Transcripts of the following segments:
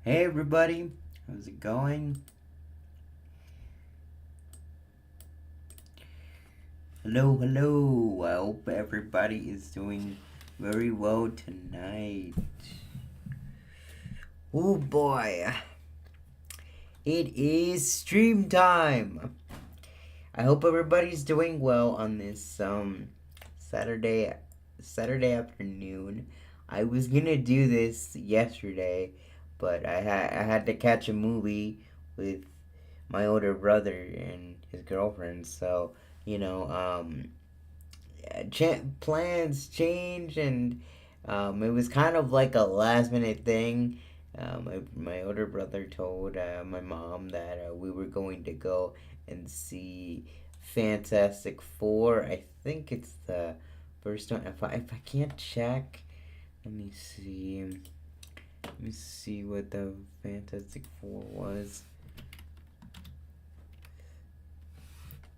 Hey everybody, how's it going? Hello, hello. I hope everybody is doing very well tonight. Oh boy, it is stream time. I hope everybody's doing well on this Saturday Saturday afternoon. I was gonna do this yesterday, but I had to catch a movie with my older brother and his girlfriend. So you know, plans change, and it was kind of like a last minute thing. My older brother told my mom that we were going to go and see Fantastic Four. I think it's the first one. If I can't check, let me see. Let me see what the Fantastic Four was.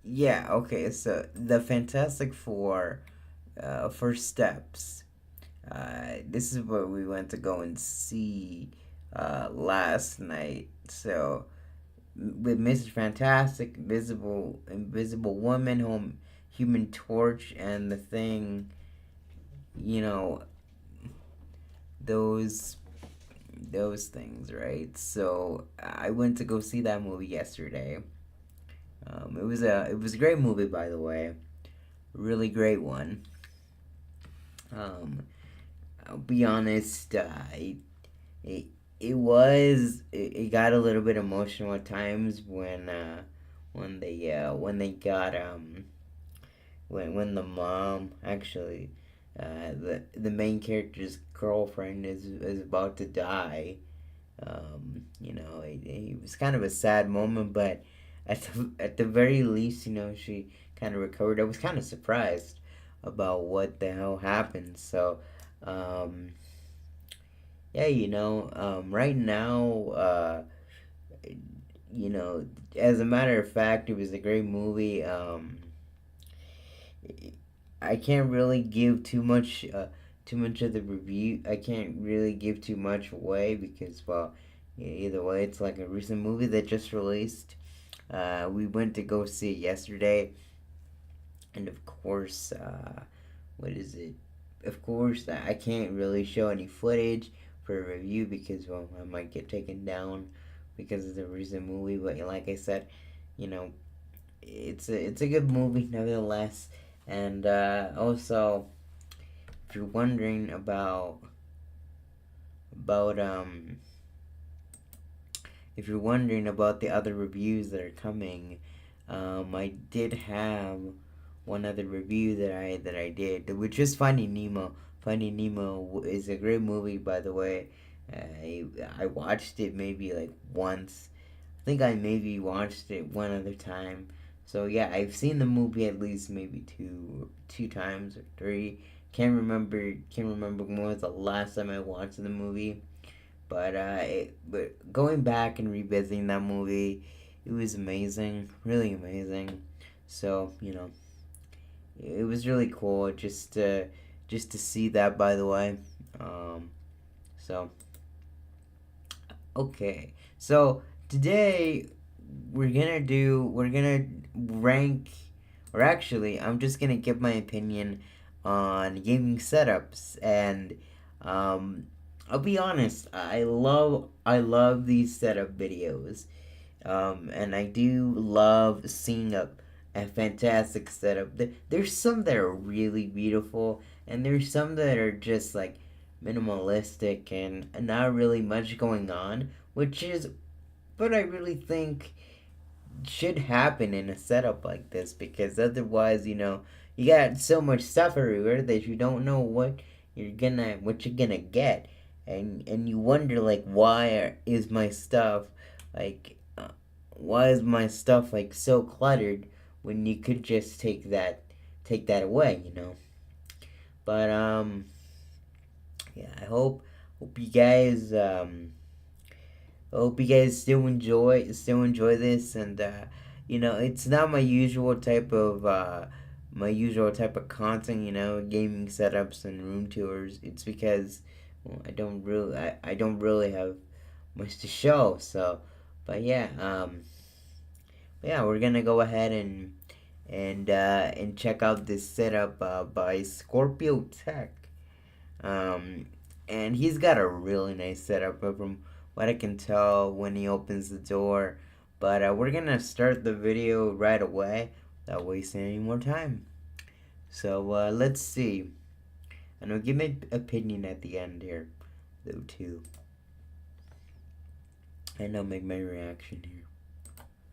Yeah, okay, so the Fantastic Four, First Steps. This is what we went to go and see last night. So, with Mr. Fantastic, Invisible Woman, Human Torch, and the Thing, you know, those those things, right? So I went to go see that movie yesterday. It was a great movie, by the way, really great one. Um, I'll be honest, it, it got a little bit emotional at times when they got when the mom actually the main character's girlfriend is about to die. It was kind of a sad moment, but at the very least, she kind of recovered. I was kind of surprised about what the hell happened. So, um, yeah, right now, you know, as a matter of fact, it was a great movie. I can't really give too much of the review. I can't really give too much away because, well, either way, it's like a recent movie that just released. We went to go see it yesterday, and of course, what is it? Of course, I can't really show any footage for a review because, well, I might get taken down because it's a recent movie. But like I said, you know, it's a good movie nevertheless. And also, if you're wondering about if you're wondering about the other reviews that are coming, I did have one other review that I did, which is Finding Nemo. Finding Nemo is a great movie, by the way. I watched it maybe like once. I think I maybe watched it one other time. So yeah, I've seen the movie at least maybe two times or three. Can't remember when was the last time I watched the movie. But going back and revisiting that movie, it was amazing, really amazing. So it was really cool just to see that. By the way, um, so okay, so today we're gonna rank, or actually, I'm just gonna give my opinion on gaming setups, and um, I'll be honest, I love these setup videos, and I do love seeing a fantastic setup. There's some that are really beautiful, and there's some that are just like minimalistic and not really much going on, which is what I really think should happen in a setup like this, because otherwise, you got so much stuff everywhere that you don't know what you're gonna get, and you wonder like is my stuff like why is my stuff like so cluttered when you could just take that away, but yeah, I hope you guys still enjoy this, and it's not my usual type of content, gaming setups and room tours. It's because, well, I don't really have much to show. So, but yeah, we're gonna go ahead and check out this setup by Scorpio Tech. And he's got a really nice setup from what I can tell when he opens the door. But we're gonna start the video right away without wasting any more time. So let's see. And I'll give my opinion at the end here, though, too. And I'll make my reaction here.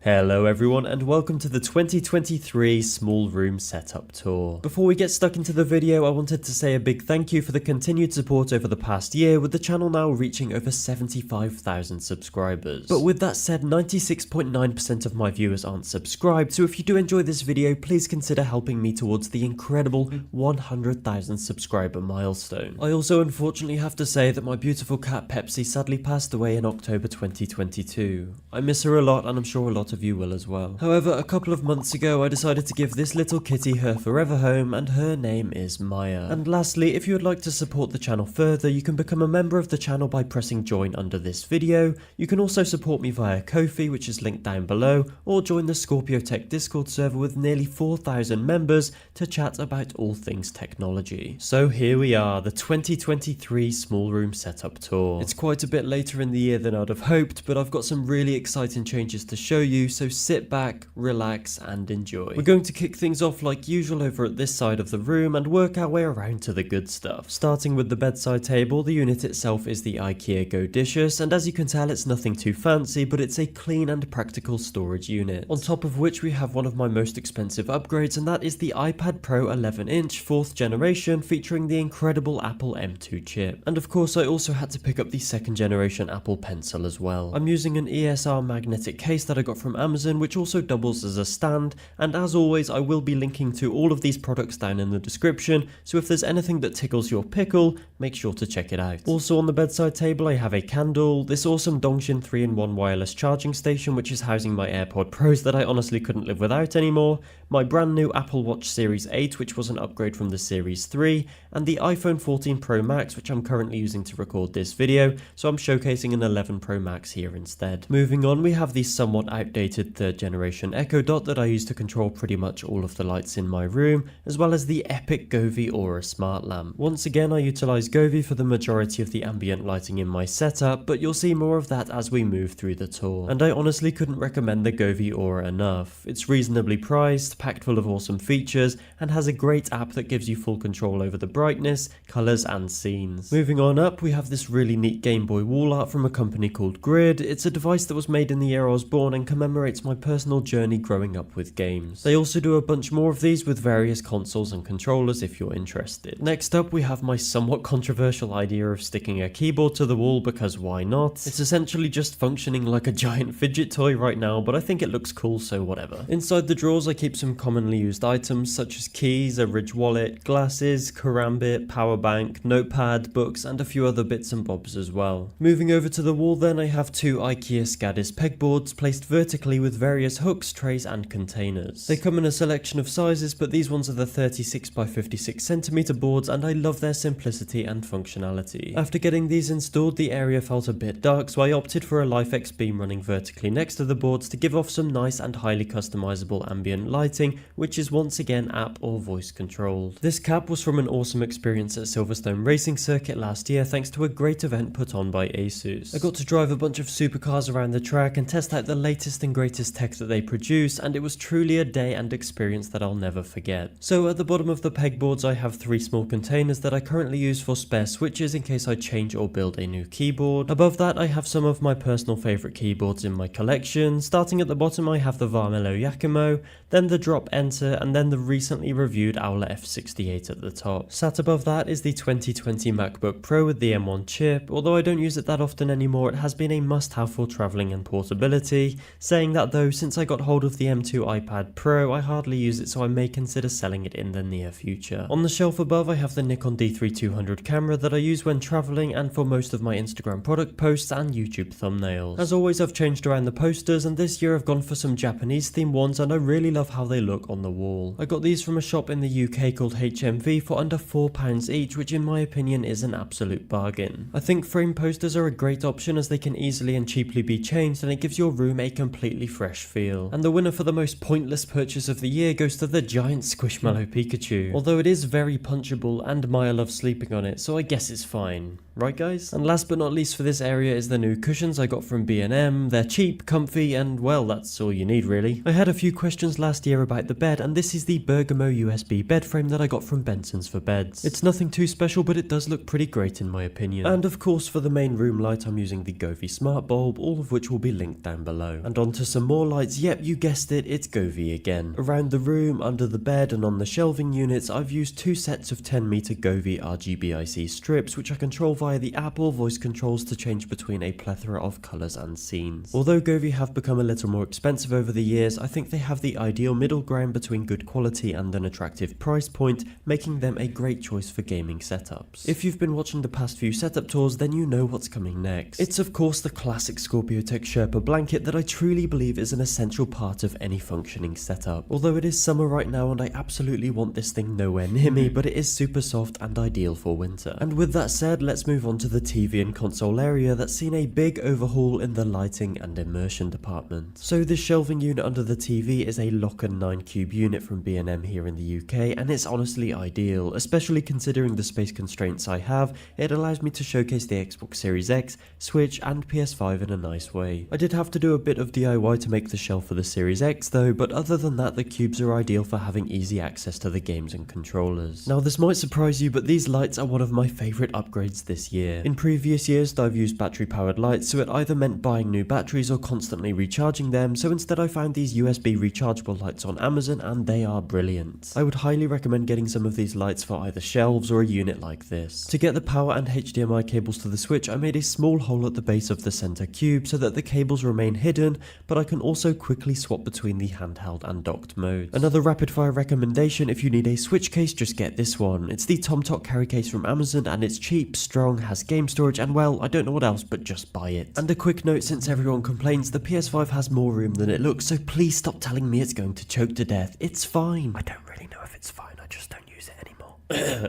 Hello everyone and welcome to the 2023 Small Room Setup Tour. Before we get stuck into the video, I wanted to say a big thank you for the continued support over the past year, with the channel now reaching over 75,000 subscribers. But with that said, 96.9% of my viewers aren't subscribed, so if you do enjoy this video, please consider helping me towards the incredible 100,000 subscriber milestone. I also unfortunately have to say that my beautiful cat Pepsi sadly passed away in October 2022. I miss her a lot and I'm sure a lot of you will as well. However, a couple of months ago I decided to give this little kitty her forever home, and her name is Maya. And lastly, if you would like to support the channel further, you can become a member of the channel by pressing join under this video. You can also support me via Ko-fi, which is linked down below, or join the Scorpio Tech Discord server with nearly 4,000 members to chat about all things technology. So here we are, the 2023 Small Room Setup Tour. It's quite a bit later in the year than I'd have hoped, but I've got some really exciting changes to show you, so sit back, relax and enjoy. We're going to kick things off like usual over at this side of the room and work our way around to the good stuff. Starting with the bedside table, the unit itself is the IKEA Godicious, and as you can tell it's nothing too fancy, but it's a clean and practical storage unit. On top of which we have one of my most expensive upgrades, and that is the iPad Pro 11-inch 4th generation featuring the incredible Apple M2 chip. And of course I also had to pick up the 2nd generation Apple Pencil as well. I'm using an ESR magnetic case that I got from Amazon, which also doubles as a stand, and as always I will be linking to all of these products down in the description, so if there's anything that tickles your pickle, make sure to check it out. Also on the bedside table I have a candle, this awesome Dongshin 3-in-1 wireless charging station which is housing my AirPod Pros that I honestly couldn't live without anymore, my brand new Apple Watch Series 8 which was an upgrade from the Series 3, and the iPhone 14 Pro Max which I'm currently using to record this video, so I'm showcasing an 11 Pro Max here instead. Moving on, we have the somewhat outdated 3rd generation Echo Dot that I use to control pretty much all of the lights in my room, as well as the epic Govee Aura smart lamp. Once again I utilise Govee for the majority of the ambient lighting in my setup, but you'll see more of that as we move through the tour. And I honestly couldn't recommend the Govee Aura enough. It's reasonably priced, packed full of awesome features, and has a great app that gives you full control over the brightness, colours and scenes. Moving on up, we have this really neat Game Boy wall art from a company called Grid. It's a device that was made in the year I was born and commemorates my personal journey growing up with games. They also do a bunch more of these with various consoles and controllers if you're interested. Next up we have my somewhat controversial idea of sticking a keyboard to the wall, because why not? It's essentially just functioning like a giant fidget toy right now, but I think it looks cool, so whatever. Inside the drawers I keep some commonly used items such as keys, a Ridge wallet, glasses, karambit, power bank, notepad, books and a few other bits and bobs as well. Moving over to the wall then, I have two IKEA Skadis pegboards placed vertically with various hooks, trays and containers. They come in a selection of sizes, but these ones are the 36 by 56 centimeter boards and I love their simplicity and functionality. After getting these installed, the area felt a bit dark, so I opted for a LifeX beam running vertically next to the boards to give off some nice and highly customizable ambient lighting, which is once again app or voice controlled. This cap was from an awesome experience at Silverstone Racing Circuit last year thanks to a great event put on by Asus. I got to drive a bunch of supercars around the track and test out the latest and greatest tech that they produce, and it was truly a day and experience that I'll never forget. So at the bottom of the pegboards I have 3 small containers that I currently use for spare switches in case I change or build a new keyboard. Above that I have some of my personal favourite keyboards in my collection. Starting at the bottom I have the Varmelo Yakimo, then the Drop Enter, and then the recently reviewed Owler F68 at the top. Sat above that is the 2020 MacBook Pro with the M1 chip. Although I don't use it that often anymore, it has been a must-have for travelling and portability. Saying that though, since I got hold of the M2 iPad Pro, I hardly use it, so I may consider selling it in the near future. On the shelf above I have the Nikon D3200 camera that I use when travelling and for most of my Instagram product posts and YouTube thumbnails. As always, I've changed around the posters, and this year I've gone for some Japanese themed ones, and I really love how they look on the wall. I got these from a shop in the UK called HMV for under £4 each, which in my opinion is an absolute bargain. I think frame posters are a great option as they can easily and cheaply be changed, and it gives your room a completely fresh feel. And the winner for the most pointless purchase of the year goes to the giant Squishmallow Pikachu. Although it is very punchable and Maya loves sleeping on it, so I guess it's fine. Right guys? And last but not least for this area is the new cushions I got from B&M. They're cheap, comfy, and well, that's all you need really. I had a few questions last year about the bed, and this is the Bergamo USB bed frame that I got from Benson's for Beds. It's nothing too special, but it does look pretty great in my opinion. And of course for the main room light I'm using the Govee Smart Bulb, all of which will be linked down below. And onto some more lights. Yep, you guessed it, it's Govee again. Around the room, under the bed, and on the shelving units I've used two sets of 10-meter Govee RGBIC strips, which I control via the app or voice controls to change between a plethora of colours and scenes. Although Govee have become a little more expensive over the years, I think they have the ideal middle ground between good quality and an attractive price point, making them a great choice for gaming setups. If you've been watching the past few setup tours, then you know what's coming next. It's of course the classic Scorpio Tech Sherpa blanket that I truly believe is an essential part of any functioning setup. Although it is summer right now and I absolutely want this thing nowhere near me, but it is super soft and ideal for winter. And with that said, let's move on to the TV and console area that's seen a big overhaul in the lighting and immersion department. So this shelving unit under the TV is a Locker 9 Cube unit from B&M here in the UK, and it's honestly ideal, especially considering the space constraints I have. It allows me to showcase the Xbox Series X, Switch and PS5 in a nice way. I did have to do a bit of DIY to make the shelf for the Series X though, but other than that the cubes are ideal for having easy access to the games and controllers. Now this might surprise you, but these lights are one of my favourite upgrades this year. In previous years I've used battery powered lights, so it either meant buying new batteries or constantly recharging them, so instead I found these USB rechargeable lights on Amazon and they are brilliant. I would highly recommend getting some of these lights for either shelves or a unit like this. To get the power and HDMI cables to the Switch, I made a small hole at the base of the center cube so that the cables remain hidden, but I can also quickly swap between the handheld and docked modes. Another rapid fire recommendation: if you need a Switch case, just get this one. It's the TomTok carry case from Amazon and it's cheap, strong, has game storage, and well, I don't know what else, but just buy it. And a quick note, since everyone complains, the PS5 has more room than it looks, so please stop telling me it's going to choke to death. It's fine. I don't really know if it's fine, I just don't use it anymore.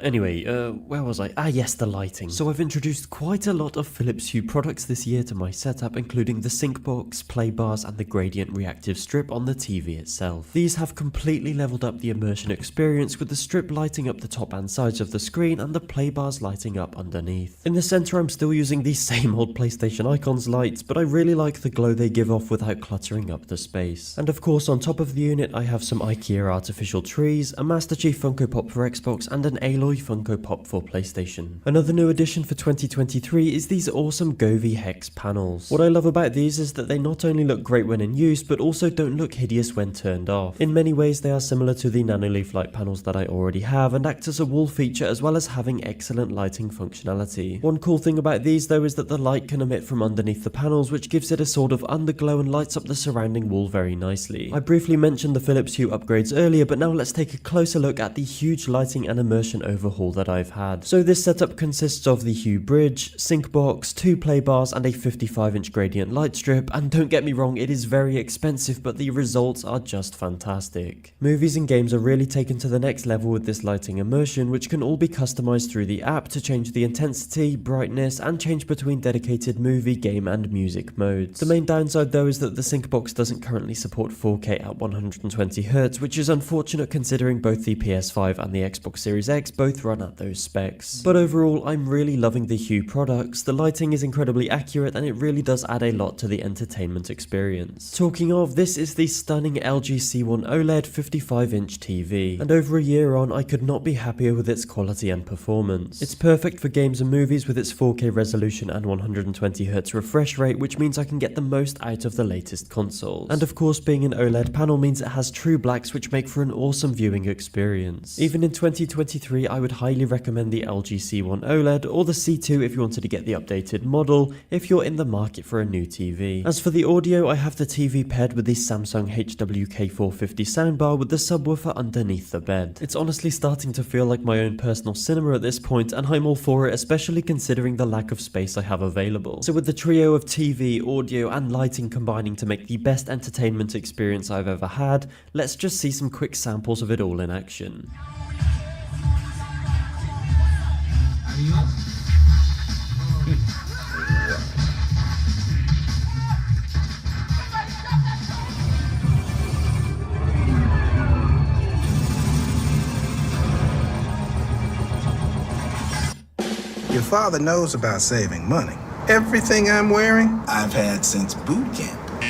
Anyway, where was I? Ah yes, the lighting. So I've introduced quite a lot of Philips Hue products this year to my setup, including the sync box, play bars and the gradient reactive strip on the TV itself. These have completely leveled up the immersion experience, with the strip lighting up the top and sides of the screen and the play bars lighting up underneath. In the center I'm still using these same old PlayStation Icons lights, but I really like the glow they give off without cluttering up the space. And of course on top of the unit I have some IKEA artificial trees, a Master Chief Funko Pop for Xbox and an Aloy Funko Pop for PlayStation. Another new addition for 2023 is these awesome Govee Hex panels. What I love about these is that they not only look great when in use, but also don't look hideous when turned off. In many ways they are similar to the Nanoleaf light panels that I already have and act as a wall feature as well as having excellent lighting functionality. One cool thing about these though is that the light can emit from underneath the panels, which gives it a sort of underglow and lights up the surrounding wall very nicely. I briefly mentioned the Philips Hue upgrades earlier, but now let's take a closer look at the huge lighting and immersion overhaul that I've had. So this setup consists of the Hue bridge, sync box, 2 play bars and a 55-inch gradient light strip, and don't get me wrong, it is very expensive, but the results are just fantastic. Movies and games are really taken to the next level with this lighting immersion, which can all be customized through the app to change the intensity, brightness and change between dedicated movie, game and music modes. The main downside though is that the sync box doesn't currently support 4K at 120Hz, which is unfortunate considering both the PS5 and the Xbox Series X both run at those specs. But overall, I'm really loving the Hue products. The lighting is incredibly accurate and it really does add a lot to the entertainment experience. Talking of, this is the stunning LG C1 OLED 55-inch TV, and over a year on I could not be happier with its quality and performance. It's perfect for games and movies with its 4K resolution and 120Hz refresh rate, which means I can get the most out of the latest consoles. And of course, being an OLED panel means it has true blacks, which make for an awesome viewing experience. Even in 2023 2023, I would highly recommend the LG C1 OLED or the C2 if you wanted to get the updated model if you're in the market for a new TV. As for the audio, I have the TV paired with the Samsung HWK450 soundbar with the subwoofer underneath the bed. It's honestly starting to feel like my own personal cinema at this point, and I'm all for it, especially considering the lack of space I have available. So with the trio of TV, audio and lighting combining to make the best entertainment experience I've ever had, let's just see some quick samples of it all in action. Your father knows about saving money. Everything I'm wearing, I've had since boot camp. Due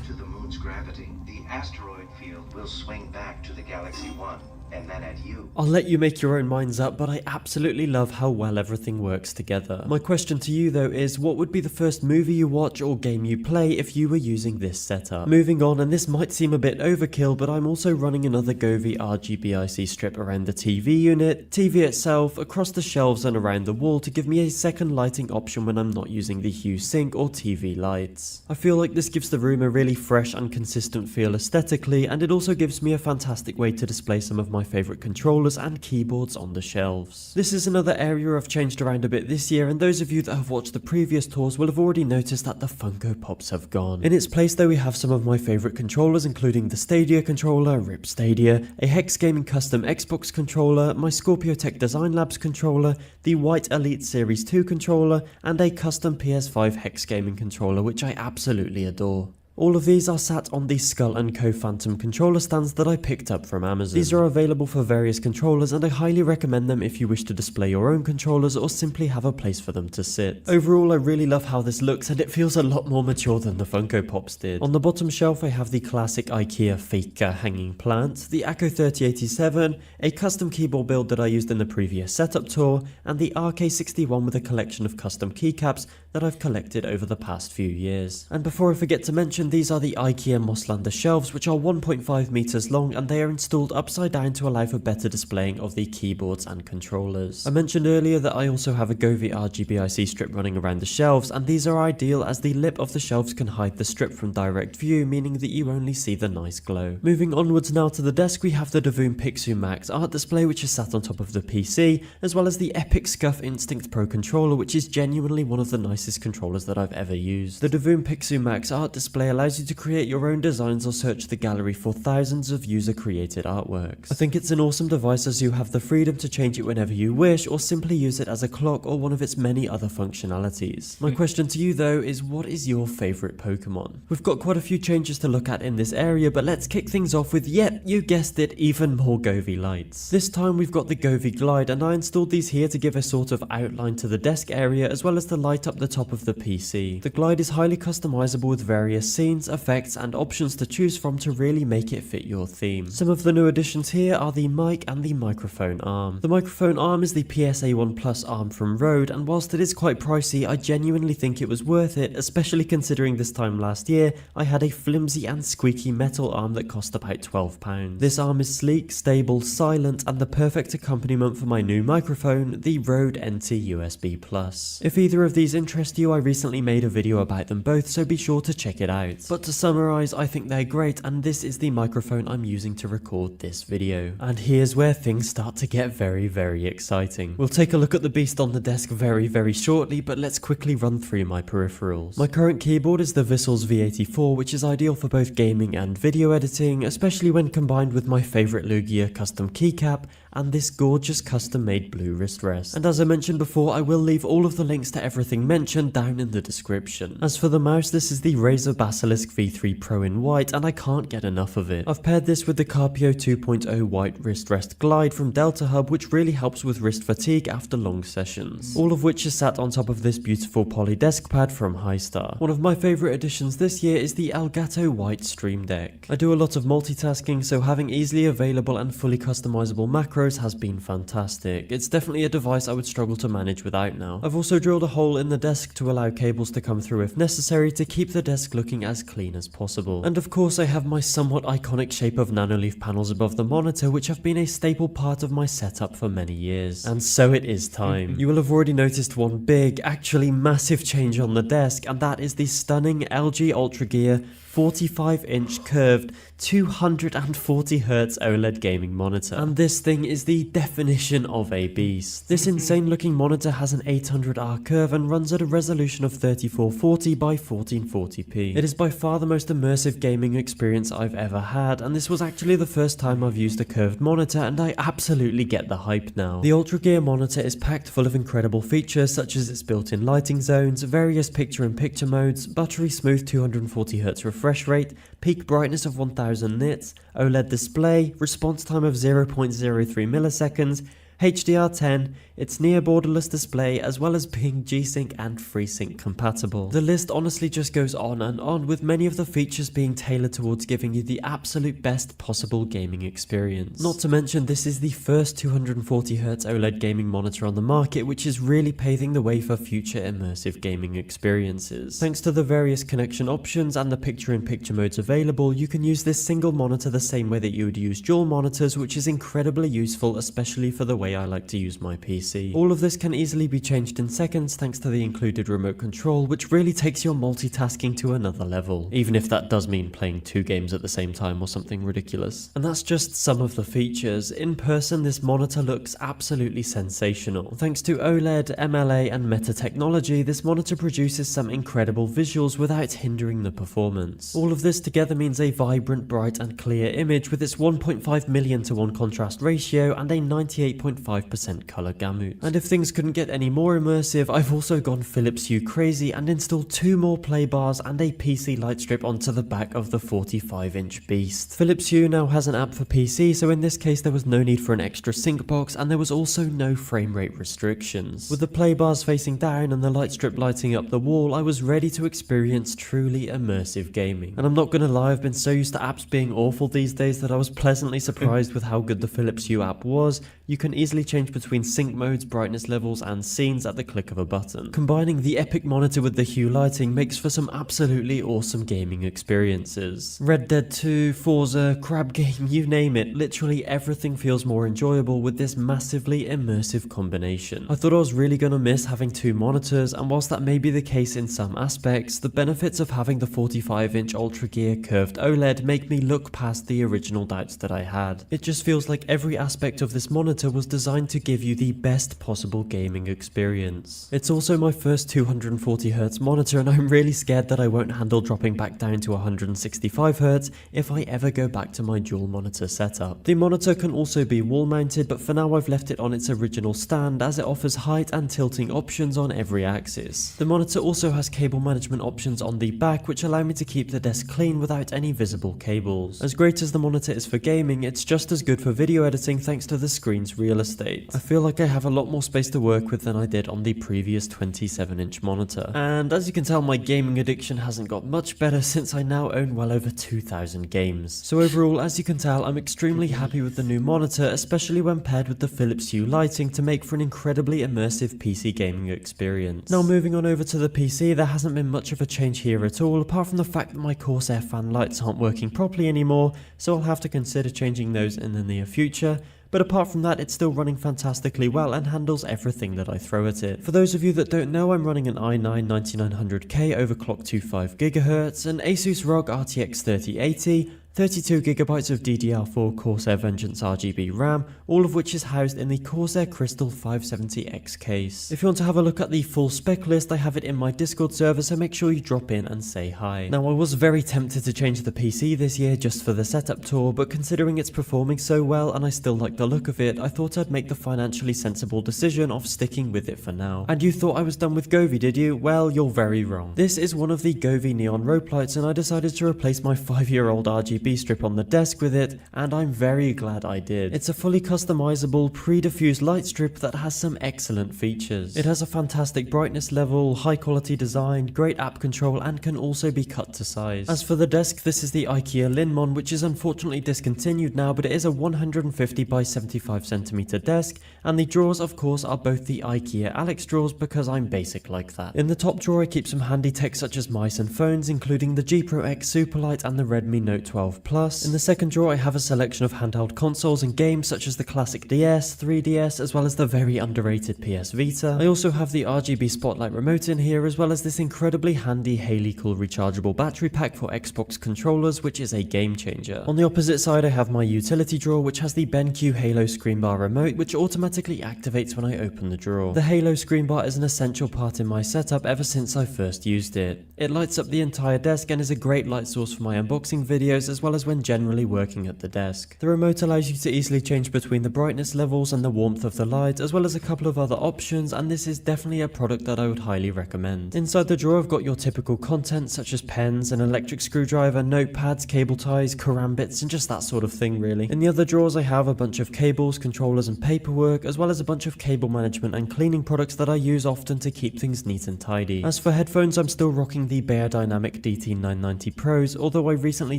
to the moon's gravity, the asteroid field will swing back to the Galaxy 1, and then at you. I'll let you make your own minds up, but I absolutely love how well everything works together. My question to you though is, what would be the first movie you watch or game you play if you were using this setup? Moving on, and this might seem a bit overkill, but I'm also running another Govee RGBIC strip around the TV unit, TV itself, across the shelves and around the wall to give me a second lighting option when I'm not using the Hue Sync or TV lights. I feel like this gives the room a really fresh and consistent feel aesthetically, and it also gives me a fantastic way to display some of my favourite controllers and keyboards on the shelves. This is another area I've changed around a bit this year, and those of you that have watched the previous tours will have already noticed that the Funko Pops have gone. In its place though, we have some of my favourite controllers, including the Stadia controller, RIP Stadia, a Hex Gaming custom Xbox controller, my Scorpio Tech Design Labs controller, the White Elite Series 2 controller, and a custom PS5 Hex Gaming controller which I absolutely adore. All of these are sat on the Skull & Co Phantom controller stands that I picked up from Amazon. These are available for various controllers, and I highly recommend them if you wish to display your own controllers or simply have a place for them to sit. Overall, I really love how this looks, and it feels a lot more mature than the Funko Pops did. On the bottom shelf I have the classic IKEA Fika hanging plant, the Acco 3087, a custom keyboard build that I used in the previous setup tour, and the RK61 with a collection of custom keycaps that I've collected over the past few years. And before I forget to mention, these are the IKEA Mosslander shelves, which are 1.5 meters long, and they are installed upside down to allow for better displaying of the keyboards and controllers. I mentioned earlier that I also have a Govee RGBIC strip running around the shelves, and these are ideal as the lip of the shelves can hide the strip from direct view, meaning that you only see the nice glow. Moving onwards now to the desk, we have the Davoom Pixu Max art display, which is sat on top of the PC, as well as the Epic Scuff Instinct Pro controller, which is genuinely one of the nicest controllers that I've ever used. The Davoom Pixu Max art display allows you to create your own designs or search the gallery for thousands of user created artworks. I think it's an awesome device as you have the freedom to change it whenever you wish, or simply use it as a clock or one of its many other functionalities. My question to you though is, what is your favourite Pokemon? We've got quite a few changes to look at in this area, but let's kick things off with, yep, you guessed it, even more Govee lights. This time we've got the Govee Glide, and I installed these here to give a sort of outline to the desk area as well as to light up the top of the PC. The Glide is highly customizable with various scenes, effects and options to choose from to really make it fit your theme. Some of the new additions here are the mic and the microphone arm. The microphone arm is the PSA1 Plus arm from Rode, and whilst it is quite pricey, I genuinely think it was worth it, especially considering this time last year I had a flimsy and squeaky metal arm that cost about £12. This arm is sleek, stable, silent, and the perfect accompaniment for my new microphone, the Rode NT USB Plus. If either of these interest you, I recently made a video about them both, so be sure to check it out. But to summarise, I think they're great, and this is the microphone I'm using to record this video. And here's where things start to get very exciting. We'll take a look at the beast on the desk very shortly, but let's quickly run through my peripherals. My current keyboard is the Vissels V84, which is ideal for both gaming and video editing, especially when combined with my favourite Lugia custom keycap and this gorgeous custom made blue wrist rest. And as I mentioned before, I will leave all of the links to everything mentioned down in the description. As for the mouse, this is the Razer Basilisk V3 Pro in white, and I can't get enough of it. I've paired this with the Carpio 2.0 white wrist rest glide from Delta Hub, which really helps with wrist fatigue after long sessions. All of which is sat on top of this beautiful poly desk pad from Highstar. One of my favourite additions this year is the Elgato White Stream Deck. I do a lot of multitasking, so having easily available and fully customizable macros has been fantastic. It's definitely a device I would struggle to manage without now. I've also drilled a hole in the desk to allow cables to come through if necessary to keep the desk looking as as clean as possible. And of course I have my somewhat iconic shape of nanoleaf panels above the monitor, which have been a staple part of my setup for many years. And so it is time. You will have already noticed one big, actually massive change on the desk, and that is the stunning LG Ultra Gear 45-inch curved 240Hz OLED gaming monitor. And this thing is the definition of a beast. This insane looking monitor has an 800R curve and runs at a resolution of 3440 by 1440p. It is by far the most immersive gaming experience I've ever had, and this was actually the first time I've used a curved monitor, and I absolutely get the hype now. The Ultra Gear monitor is packed full of incredible features such as its built-in lighting zones, various picture-in-picture modes, buttery smooth 240Hz refresh rate, peak brightness of 1000 nits, OLED display, response time of 0.03 milliseconds, HDR10, its near borderless display, as well as being G-Sync and FreeSync compatible. The list honestly just goes on and on, with many of the features being tailored towards giving you the absolute best possible gaming experience. Not to mention, this is the first 240Hz OLED gaming monitor on the market, which is really paving the way for future immersive gaming experiences. Thanks to the various connection options and the picture-in-picture modes available, you can use this single monitor the same way that you would use dual monitors, which is incredibly useful, especially for the way I like to use my PC. All of this can easily be changed in seconds thanks to the included remote control, which really takes your multitasking to another level, even if that does mean playing 2 games at the same time or something ridiculous. And that's just some of the features. In person, this monitor looks absolutely sensational. Thanks to OLED, MLA and Meta technology, this monitor produces some incredible visuals without hindering the performance. All of this together means a vibrant, bright and clear image with its 1.5 million to 1 contrast ratio and a 98.5% color gamut. And if things couldn't get any more immersive, I've also gone Philips Hue crazy and installed 2 more play bars and a PC light strip onto the back of the 45-inch beast. Philips Hue now has an app for PC, so in this case there was no need for an extra sync box, and there was also no frame rate restrictions. With the play bars facing down and the light strip lighting up the wall, I was ready to experience truly immersive gaming. And I'm not gonna lie, I've been so used to apps being awful these days that I was pleasantly surprised with how good the Philips Hue app was. You can easily change between sync modes, brightness levels and scenes at the click of a button. Combining the epic monitor with the Hue lighting makes for some absolutely awesome gaming experiences. Red Dead 2, Forza, Crab Game, you name it, literally everything feels more enjoyable with this massively immersive combination. I thought I was really gonna miss having 2 monitors, and whilst that may be the case in some aspects, the benefits of having the 45-inch Ultra Gear curved OLED make me look past the original doubts that I had. It just feels like every aspect of this monitor was designed to give you the best possible gaming experience. It's also my first 240Hz monitor, and I'm really scared that I won't handle dropping back down to 165Hz if I ever go back to my dual monitor setup. The monitor can also be wall mounted, but for now I've left it on its original stand as it offers height and tilting options on every axis. The monitor also has cable management options on the back, which allow me to keep the desk clean without any visible cables. As great as the monitor is for gaming, it's just as good for video editing thanks to the screen's real estate. I feel like I have a lot more space to work with than I did on the previous 27-inch monitor. And as you can tell, my gaming addiction hasn't got much better since I now own well over 2,000 games. So overall, as you can tell, I'm extremely happy with the new monitor, especially when paired with the Philips Hue lighting to make for an incredibly immersive PC gaming experience. Now moving on over to the PC, there hasn't been much of a change here at all, apart from the fact that my Corsair fan lights aren't working properly anymore, so I'll have to consider changing those in the near future. But apart from that, it's still running fantastically well and handles everything that I throw at it. For those of you that don't know, I'm running an i9-9900K overclocked to 5GHz, an Asus ROG RTX 3080, 32GB of DDR4 Corsair Vengeance RGB RAM, all of which is housed in the Corsair Crystal 570X case. If you want to have a look at the full spec list, I have it in my Discord server, so make sure you drop in and say hi. Now, I was very tempted to change the PC this year just for the setup tour, but considering it's performing so well and I still like the look of it, I thought I'd make the financially sensible decision of sticking with it for now. And you thought I was done with Govee, did you? Well, you're very wrong. This is one of the Govee neon rope lights, and I decided to replace my 5-year-old RGB RGB strip on the desk with it, and I'm very glad I did. It's a fully customizable, pre-diffused light strip that has some excellent features. It has a fantastic brightness level, high quality design, great app control, and can also be cut to size. As for the desk, this is the IKEA Linmon, which is unfortunately discontinued now, but it is a 150 by 75 centimeter desk, and the drawers of course are both the IKEA Alex drawers because I'm basic like that. In the top drawer I keep some handy tech such as mice and phones, including the G Pro X Superlight and the Redmi Note 12 Plus. In the second drawer I have a selection of handheld consoles and games such as the classic DS, 3DS, as well as the very underrated PS Vita. I also have the RGB Spotlight remote in here, as well as this incredibly handy Haley Cool rechargeable battery pack for Xbox controllers, which is a game changer. On the opposite side I have my utility drawer, which has the BenQ Halo screen bar remote, which automatically activates when I open the drawer. The Halo screen bar is an essential part in my setup ever since I first used it. It lights up the entire desk and is a great light source for my unboxing videos, as well as when generally working at the desk. The remote allows you to easily change between the brightness levels and the warmth of the light, as well as a couple of other options, and this is definitely a product that I would highly recommend. Inside the drawer I've got your typical content such as pens, an electric screwdriver, notepads, cable ties, karambits, and just that sort of thing really. In the other drawers I have a bunch of cables, controllers and paperwork, as well as a bunch of cable management and cleaning products that I use often to keep things neat and tidy. As for headphones, I'm still rocking the Beyerdynamic DT990 Pros, although I recently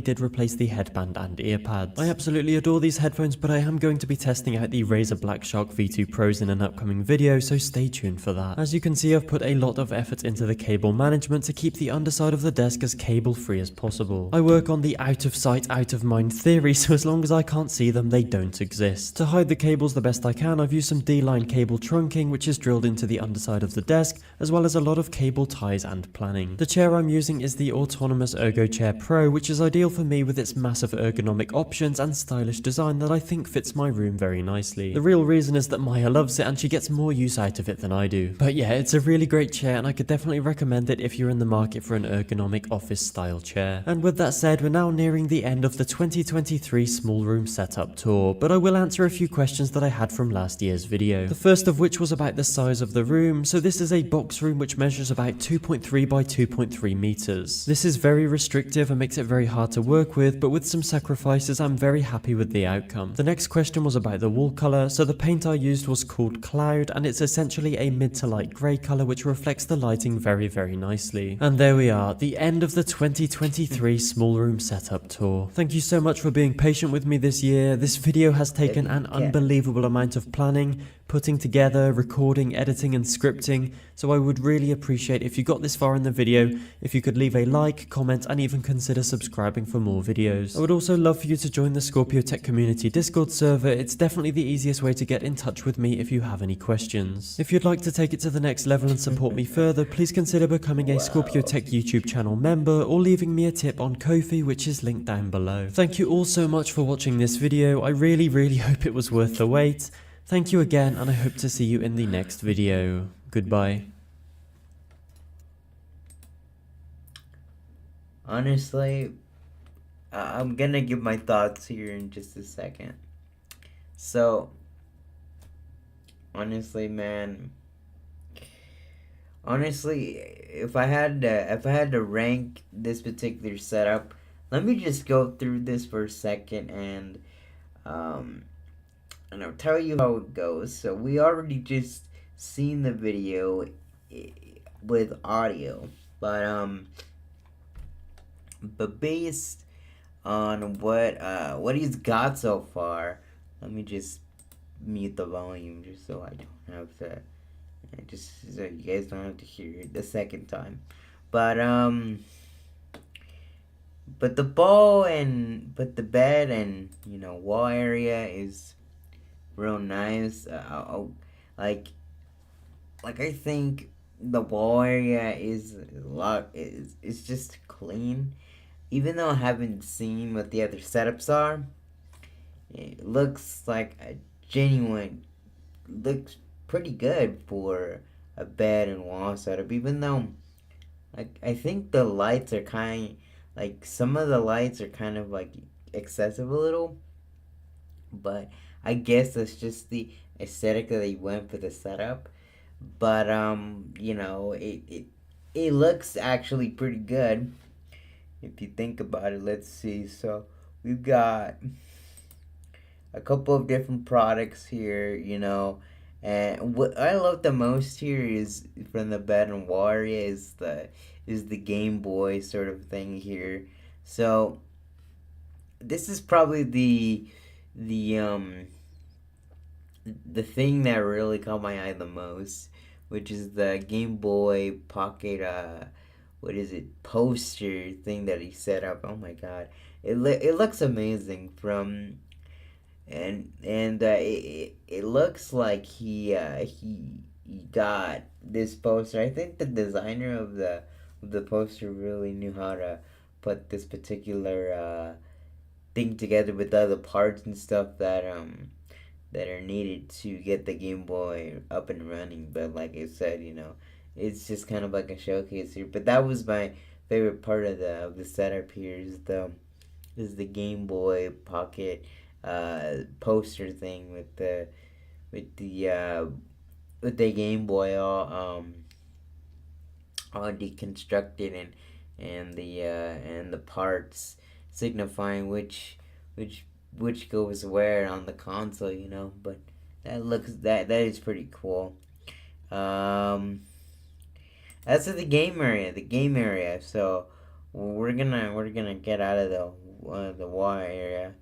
did replace the headband and earpads. I absolutely adore these headphones, but I am going to be testing out the Razer Black Shark V2 Pros in an upcoming video, so stay tuned for that. As you can see, I've put a lot of effort into the cable management to keep the underside of the desk as cable free as possible. I work on the out of sight, out of mind theory, so as long as I can't see them, they don't exist. To hide the cables the best I can, I've used some D-line cable trunking, which is drilled into the underside of the desk, as well as a lot of cable ties and planning. The chair I'm using is the Autonomous Ergo Chair Pro, which is ideal for me with its massive ergonomic options and stylish design that I think fits my room very nicely. The real reason is that Maya loves it and she gets more use out of it than I do. But yeah, it's a really great chair and I could definitely recommend it if you're in the market for an ergonomic office style chair. And with that said, we're now nearing the end of the 2023 small room setup tour, but I will answer a few questions that I had from last year's video. The first of which was about the size of the room. So this is a box room which measures about 2.3 by 2.3 meters. This is very restrictive and makes it very hard to work with, but with some sacrifices I'm very happy with the outcome. The next question was about the wall color. So the paint I used was called Cloud, and it's essentially a mid to light grey color which reflects the lighting very nicely. And there we are, the end of the 2023 small room setup tour. Thank you so much for being patient with me this year. This video has taken an unbelievable amount of planning, putting together, recording, editing and scripting, so I would really appreciate if you got this far in the video, if you could leave a like, comment and even consider subscribing for more videos. I would also love for you to join the Scorpio Tech Community Discord server. It's definitely the easiest way to get in touch with me if you have any questions. If you'd like to take it to the next level and support me further, please consider becoming a Scorpio Tech YouTube channel member or leaving me a tip on Ko-fi, which is linked down below. Thank you all so much for watching this video. I really hope it was worth the wait. Thank you again, and I hope to see you in the next video. Goodbye. Honestly, I'm gonna give my thoughts here in just a second. So, honestly, man, if I had to rank this particular setup, let me just go through this for a second and I'll tell you how it goes. So we already just seen the video with audio, but based on what he's got so far, let me just mute the volume just so I don't have to, just so you guys don't have to hear it the second time. But the the bed and wall area is real nice. Like I think the wall area is it's just clean. Even though I haven't seen what the other setups are, it looks like looks pretty good for a bed and wall setup. Even though I think the lights are some of the lights are kind of excessive a little, but I guess that's just the aesthetic that they went for the setup. But it looks actually pretty good if you think about it. Let's see. So we've got a couple of different products here, you know. And what I love the most here is from the Bed and Warrior is the Game Boy sort of thing here. So this is probably the the thing that really caught my eye the most, which is the Game Boy Pocket what is it, poster thing that he set up. Oh my god. It looks amazing from and it looks like he got this poster. I think the designer of the poster really knew how to put this particular thing together with other parts and stuff that are needed to get the Game Boy up and running. But like I said, you know, it's just kind of like a showcase here. But that was my favorite part of the setup here is the Game Boy Pocket poster thing with the uh, with the Game Boy all deconstructed and the parts signifying which which goes where on the console, you know. But that is pretty cool. Um, as for the game area. So we're gonna get out of the wall area.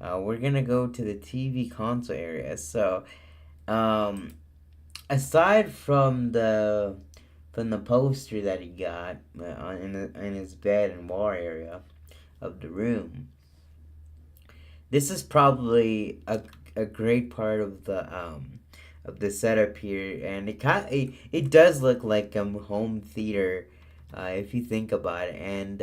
We're gonna go to the TV console area. So um, aside from the poster that he got in his bed and wall area of the room, this is probably a great part of the setup here, and it does look like a home theater, if you think about it. And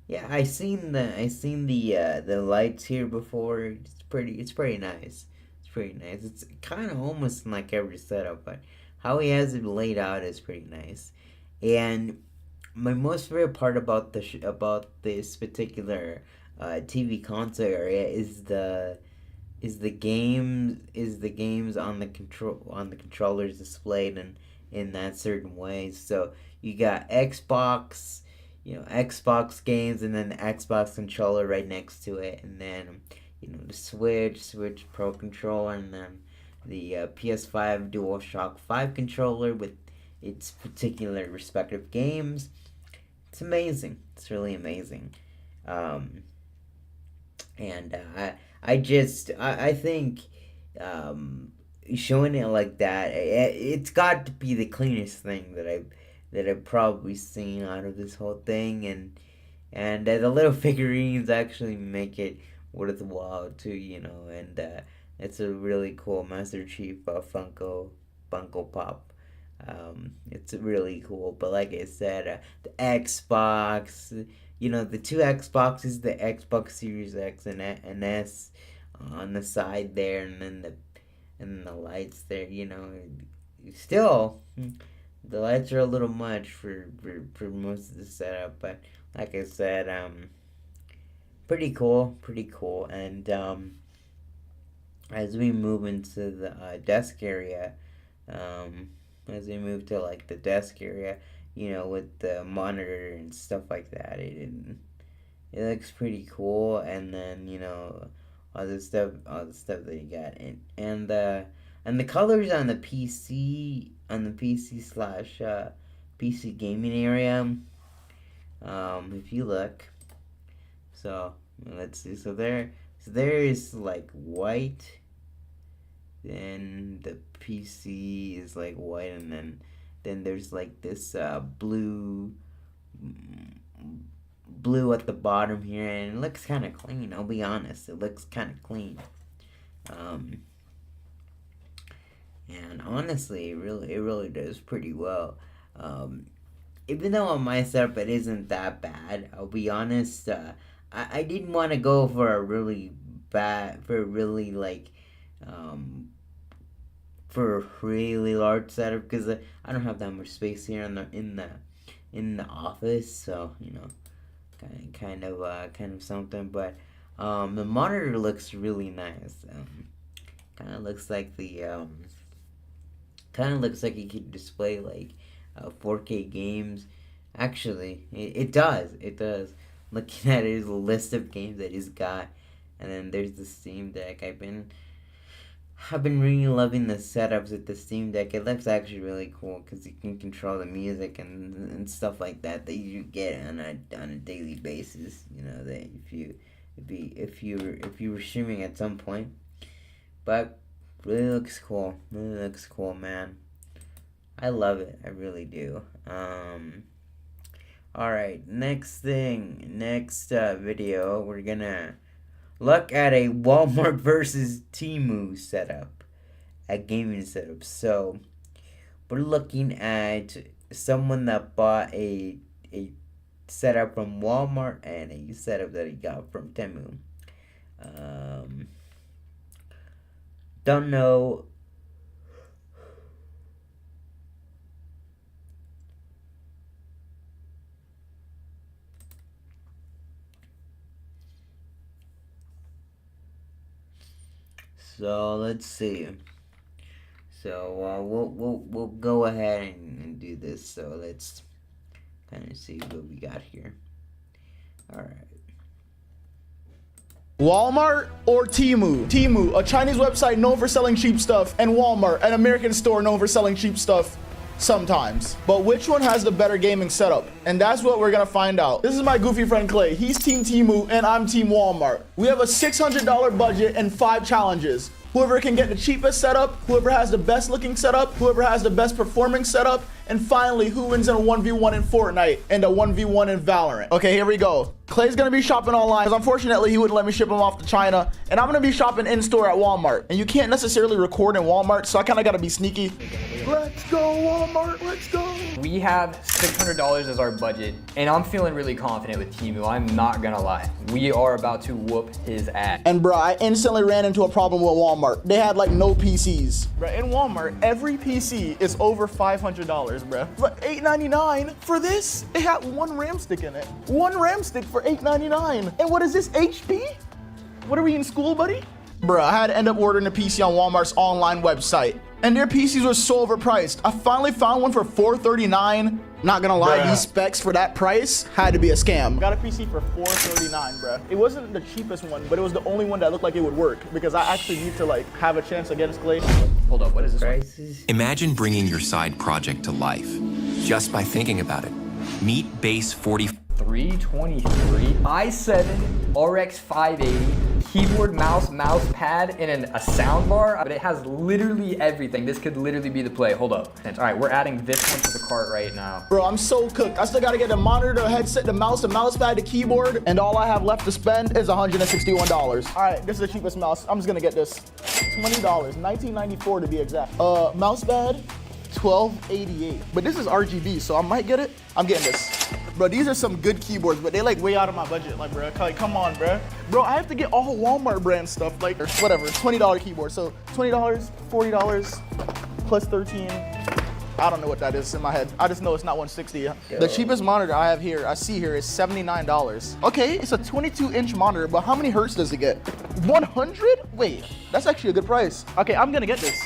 yeah, I seen the lights here before. It's pretty nice. It's pretty nice. It's kind of almost like every setup, but how he has it laid out is pretty nice. And my most favorite part about about this particular TV console area is the games on the controllers displayed in that certain way. So you got Xbox, you know, Xbox games, and then the Xbox controller right next to it, and then you know the Switch Pro controller, and then the PS5 DualShock 5 controller with its particular respective games. It's amazing. It's really amazing. Um, and I think um, showing it like that, it's got to be the cleanest thing that I've probably seen out of this whole thing. And the little figurines actually make it worthwhile too, you know. And it's a really cool Master Chief Funko Pop. It's really cool. But like I said, the Xbox, you know, the two Xboxes, the Xbox Series X and S on the side there, and then the lights there. You know, still the lights are a little much for most of the setup. But like I said, pretty cool. And as we move into the desk area, um, as we move to like the desk area, you know, with the monitor and stuff like that, it looks pretty cool. And then you know all the stuff that you got, and the colors on the PC slash PC gaming area. If you look, so let's see. So there is like white, then the PC is like white, and then there's like this blue at the bottom here, and it looks kind of clean. I'll be honest, it looks kind of clean. Um, and honestly, it really does pretty well. Um, Even though on my setup it isn't that bad, I'll be honest. I didn't want to go for a really like um, for a really large setup because I don't have that much space here in the office. So you know, kind of something. But the monitor looks really nice. Kind of looks like the kind of looks like you could display like 4K games. Actually, it does. It does. looking at his list of games that he's got, and then there's the Steam Deck. I've been really loving the setups with the Steam Deck. It looks actually really cool because you can control the music and stuff like that you get on a daily basis. You know, that if you were streaming at some point, but really looks cool. Really looks cool, man. I love it. I really do. Alright, next video, we're gonna look at a Walmart versus Temu setup, a gaming setup. So, we're looking at someone that bought a setup from Walmart and a setup that he got from Temu. Don't know. So let's see. So we'll go ahead and do this. So let's kind of see what we got here. All right. Walmart or Temu? Temu, a Chinese website known for selling cheap stuff, and Walmart, an American store known for selling cheap stuff sometimes. But which one has the better gaming setup? And that's what we're gonna find out. This is my goofy friend Clay. He's Team Temu and I'm Team Walmart. We have a $600 budget and 5 challenges. Whoever can get the cheapest setup, whoever has the best looking setup, whoever has the best performing setup, and finally, who wins in a 1v1 in Fortnite and a 1v1 in Valorant. Okay, here we go. Clay's gonna be shopping online because unfortunately he wouldn't let me ship him off to China, and I'm gonna be shopping in store at Walmart. And you can't necessarily record in Walmart, so I kind of gotta be sneaky. Let's go Walmart, let's go. We have $600 as our budget, and I'm feeling really confident with Temu. I'm not gonna lie. We are about to whoop his ass. And bro, I instantly ran into a problem with Walmart. They had like no PCs. Bro, in Walmart, every PC is over $500, bro. But $8.99 for this, it had 1 RAM stick in it. 1 RAM stick for $8.99. And what is this, HP? What are we in school, buddy? Bro, I had to end up ordering a PC on Walmart's online website. And their PCs were so overpriced. I finally found one for $439. Not gonna lie, these specs for that price had to be a scam. Got a PC for $439, bro. It wasn't the cheapest one, but it was the only one that looked like it would work because I actually need to like have a chance against Clay. Hold up, what is this Prices. Imagine bringing your side project to life just by thinking about it. Meet Base 40. 323 i7 RX 580 keyboard, mouse pad, and a sound bar, but it has literally everything. This could literally be the play. Hold up. All right, we're adding this one to the cart right now. Bro, I'm so cooked. I still gotta get the monitor, the headset, the mouse pad, the keyboard, and all I have left to spend is $161. All right, this is the cheapest mouse. I'm just gonna get this. $20, $19.94 to be exact. Mouse pad, $12.88. But this is RGB, so I might get it. I'm getting this. Bro, these are some good keyboards, but they like way out of my budget. Like, bro, like, come on, bro. Bro, I have to get all Walmart brand stuff, like, or whatever, $20 keyboard. So $20, $40, plus 13. I don't know what that is in my head. I just know it's not 160. Yo. The cheapest monitor I see here is $79. Okay, it's a 22-inch monitor, but how many hertz does it get? 100? Wait, that's actually a good price. Okay, I'm gonna get this.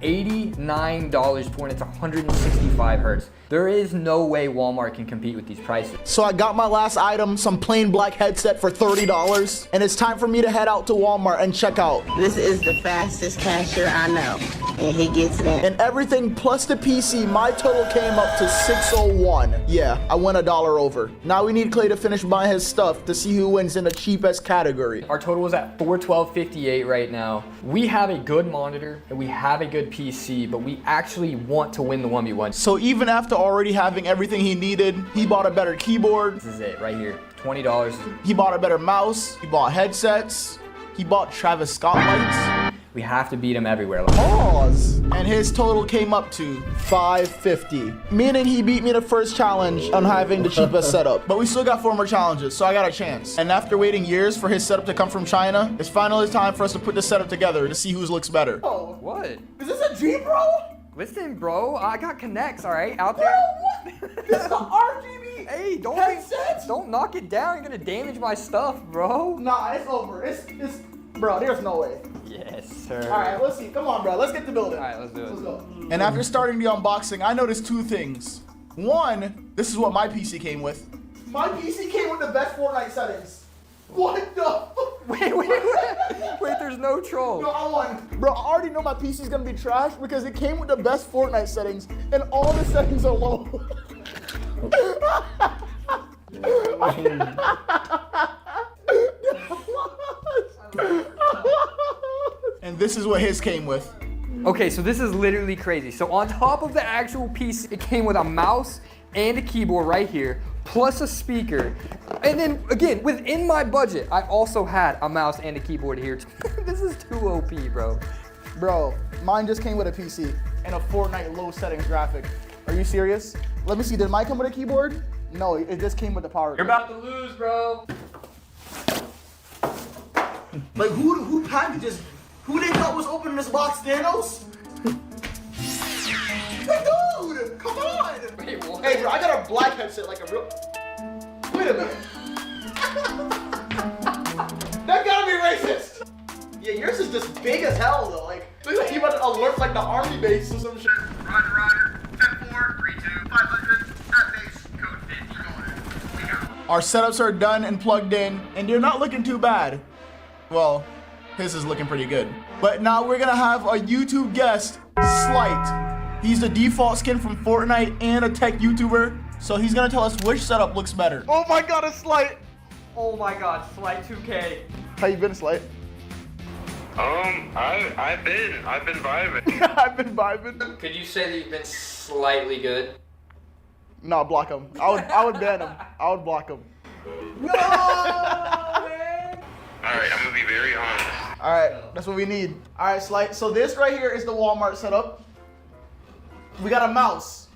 $89 for it. It's 165 hertz. There is no way Walmart can compete with these prices. So I got my last item, some plain black headset for $30, and it's time for me to head out to Walmart and check out. This is the fastest cashier I know, and he gets that. And everything plus the PC, my total came up to $601. Yeah, I went $1 over. Now we need Clay to finish buying his stuff to see who wins in the cheapest category. Our total is at $412.58 right now. We have a good monitor and we have a good PC, but we actually want to win the 1v1. So even after already having everything he needed, he bought a better keyboard. This is it right here, $20. He bought a better mouse, he bought headsets, he bought Travis Scott lights. We have to beat him everywhere. Pause. And his total came up to $550, meaning he beat me the first challenge on having the cheapest setup. But we still got 4 more challenges, so I got a chance. And after waiting years for his setup to come from China, it's finally time for us to put this setup together to see whose looks better. Oh, what? Is this a G, bro? Listen, bro, I got connects, all right, out there. Bro, what? This is the RGB Hey, headset? don't knock it down. You're gonna damage my stuff, bro. Nah, it's over. It's bro, there's no way. Yes, sir. All right, let's see. Come on, bro. Let's get the building. All right, let's do it. Let's go. And after starting the unboxing, I noticed 2 things. One, this is what my PC came with. My PC came with the best Fortnite settings. What the? Wait, there's no troll. No, I won. Bro, I already know my PC's gonna be trash because it came with the best Fortnite settings, and all the settings are low. And this is what his came with. Okay, so this is literally crazy. So on top of the actual PC, it came with a mouse and a keyboard right here, plus a speaker. And then again, within my budget, I also had a mouse and a keyboard here. This is too OP, bro. Bro, mine just came with a PC and a Fortnite low settings graphic. Are you serious? Let me see, did mine come with a keyboard? No, it just came with the power. You're about to lose, bro. Like who packages? Who they thought was opening this box, Thanos? Dude, come on! Wait, what? Hey, bro, I got a black headset like a real. Wait a minute. That gotta be racist. Yeah, yours is just big as hell though. Like, look like you about to alert like the army base or some shit. Roger. 10-4, 3-2, 500, at base, code 50, going. We got it. Our setups are done and plugged in, and they're not looking too bad. Well, his is looking pretty good. But now we're gonna have a YouTube guest, Slight. He's the default skin from Fortnite and a tech YouTuber, so he's gonna tell us which setup looks better. Oh my god, it's Slight! Oh my god, Slight 2K. How you been, Slight? I've been vibing. I've been vibing. Could you say that you've been slightly good? No, block him. I would ban him. I would block him. No, man. Alright, I'm gonna be very honest. Alright, that's what we need. Alright, Slight. So this right here is the Walmart setup. We got a mouse.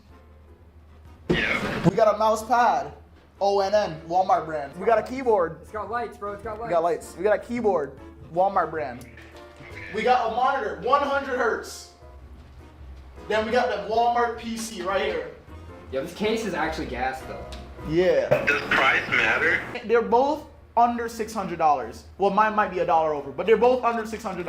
Yeah. We got a mouse pad. ONN, Walmart brand. We got a keyboard. It's got lights, bro. It's got lights. We got lights. We got a keyboard. Walmart brand. We got a monitor, 100 hertz. Then we got the Walmart PC right here. Yo, this case is actually gas though. Yeah. Does price matter? They're both under $600. Well, mine might be $1 over, but they're both under $600.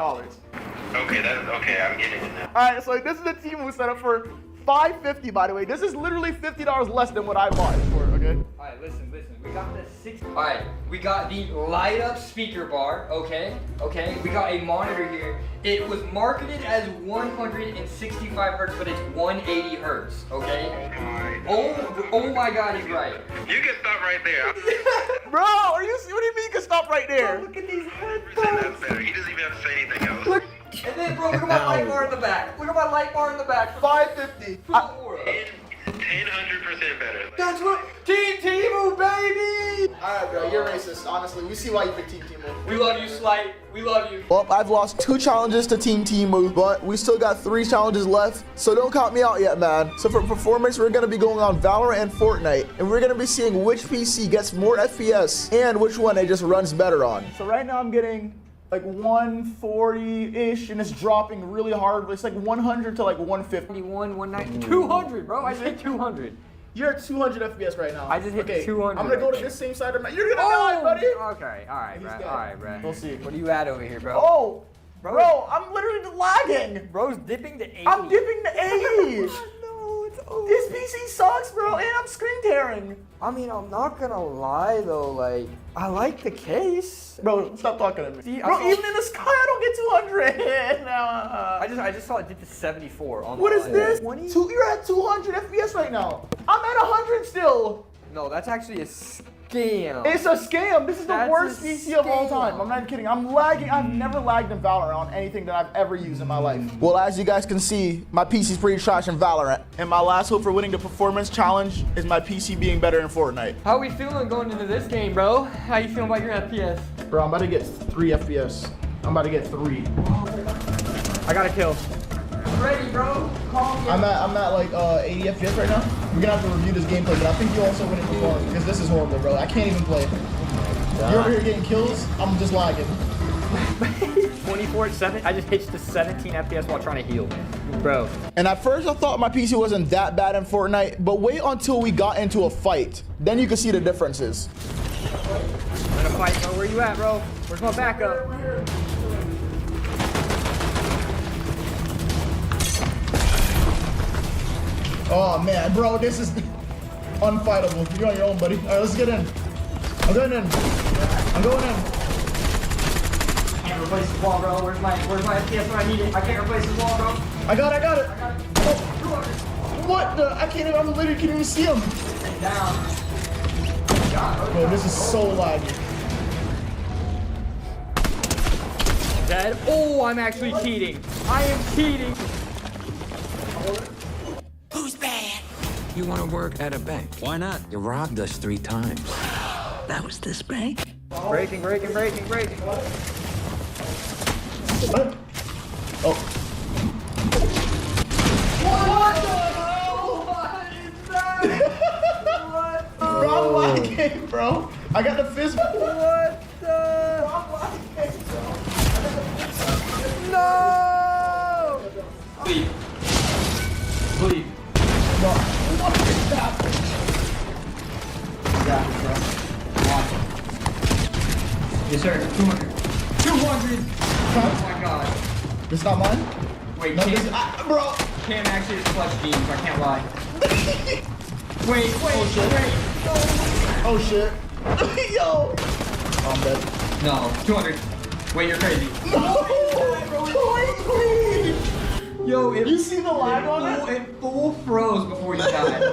Okay, I'm getting it now. All right, so this is the Temu setup for $550, by the way. This is literally $50 less than what I bought it for, okay? All right, listen. We got the All right, we got the light up speaker bar, okay? We got a monitor here. It was marketed as 165 hertz, but it's 180 hertz, okay? Oh my god, he's right. You can stop right there. Bro, what do you mean you can stop right there? Look at these 100% headphones. that's better. He doesn't even have to say anything else. Look. And then, bro, look at my light bar in the back. Look at my light bar in the back. $550. 100% better. That's what Team Temu, baby. All right, bro, you're racist. Honestly, we see why you picked Team Temu. We love you, Slight. We love you. Well, I've lost 2 challenges to Team Temu, but we still got 3 challenges left, so don't count me out yet, man. So for performance, we're gonna be going on Valorant and Fortnite, and we're gonna be seeing which PC gets more FPS and which one it just runs better on. So right now I'm getting like 140-ish, and it's dropping really hard. It's like 100 to like 150. 1, 190, 200, bro. I said 200. You're at 200 FPS right now. I just hit okay, 200. I'm gonna go to this same side of my. You're gonna die, buddy. Okay, all right, He's bro. dead. All right, bro. We'll see. What are you at over here, bro? Oh, bro, I'm literally lagging. Bro's dipping to 80. I'm dipping to 80. No, it's over. This PC sucks, bro, and I'm screen tearing. I mean, I'm not gonna lie though. Like, I like the case. Bro, stop talking to me. See, bro, I saw- even in the sky, I don't get 200. I just saw it did to 74 on What the is live. this? 20? You're at 200 FPS right now. I'm at 100 still. No, that's actually a scam. It's a scam. This is the That's worst a PC of all scam. time. I'm not kidding. I'm lagging. I've never lagged in Valorant on anything that I've ever used in my life. Well, as you guys can see, my PC's pretty trash in Valorant. And my last hope for winning the performance challenge is my PC being better in Fortnite. How we feeling going into this game, bro? How you feeling about your FPS? Bro, I'm about to get 3 FPS. I'm about to get 3. I got a kill. Ready, bro? Call me. I'm at like 80 FPS right now. We're gonna have to review this gameplay, but I think you also win it performance because this is horrible, bro. I can't even play. You're over here getting kills. I'm just lagging. 24/7. I just hitched to 17 FPS while trying to heal, bro. And at first I thought my PC wasn't that bad in Fortnite, but wait until we got into a fight. Then you can see the differences. I'm gonna fight, bro. Where you at, bro? Where's my backup? Oh man, bro, this is Unfightable. You're on your own, buddy. All right, let's get in. I'm going in. I'm going in. Can't replace the wall, bro. Where's my FPS when I need it? I can't replace the wall, bro. I got it. Oh, what the? I can't even, I'm literally can't even see him. Down. Bro, this is so laggy. Dead. Oh, I'm actually cheating. I am cheating. Who's bad? You want to work at a bank? Why not? You robbed us 3 times. That was this bank? Breaking. What? Oh. What the hell? What is that? What? Bro, I'm lagging, bro. I got the fist. What the? No! Bleed. No. What is that? Yeah, bro. Watch. Yes, sir. 200. 200! Oh my god. This not mine? Wait, No, this, bro. Cam actually is clutch beams, I can't lie. Wait. Oh shit. Yo. Oh, I'm dead. No, 200. Wait, you're crazy. Yo, You see the lag on it? It full froze before you died.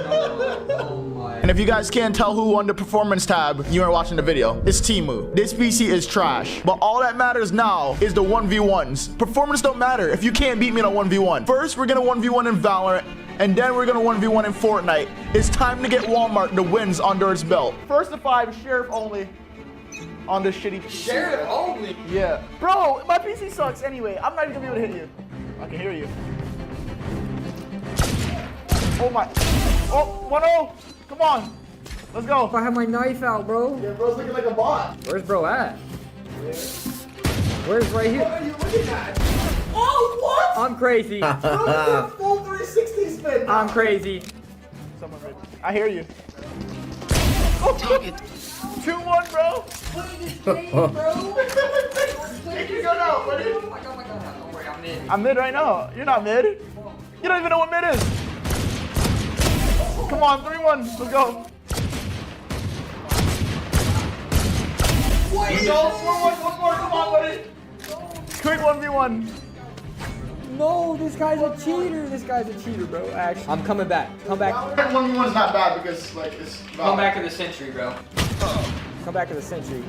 Oh my. And if you guys can't tell who won the performance tab, you aren't watching the video. It's Temu. This PC is trash. But all that matters now is the 1v1s. Performance don't matter if you can't beat me in a 1v1. First, we're gonna 1v1 in Valorant, and then we're gonna 1v1 in Fortnite. It's time to get Walmart the wins under its belt. First to 5, Sheriff only. On this shitty PC. Sheriff only? Yeah. Bro, my PC sucks anyway. I'm not even gonna be able to hit you. I can hear you. Oh my. Oh, 1-0. Come on. Let's go. I have my knife out, bro. Yeah, bro's looking like a bot. Where's bro at? Where's right here? What are you looking at? Oh, what? I'm crazy. Bro, you got full 360 spin. I'm crazy. Someone ready. I hear you. Oh, 2-1, bro. What is this game, bro? Take your gun out, buddy. Oh my god, don't worry, I'm in. I'm mid right now. You're not mid. You don't even know what mid is. Come on, 3-1. Let's go. Let's go. 4-1. One more. Come on, buddy. Quick 1v1. No, this guy's a cheater. This guy's a cheater, bro. Actually, I'm coming back. Come back. 1v1 is not bad because like it's. Come back in the century, bro. Come back in the century.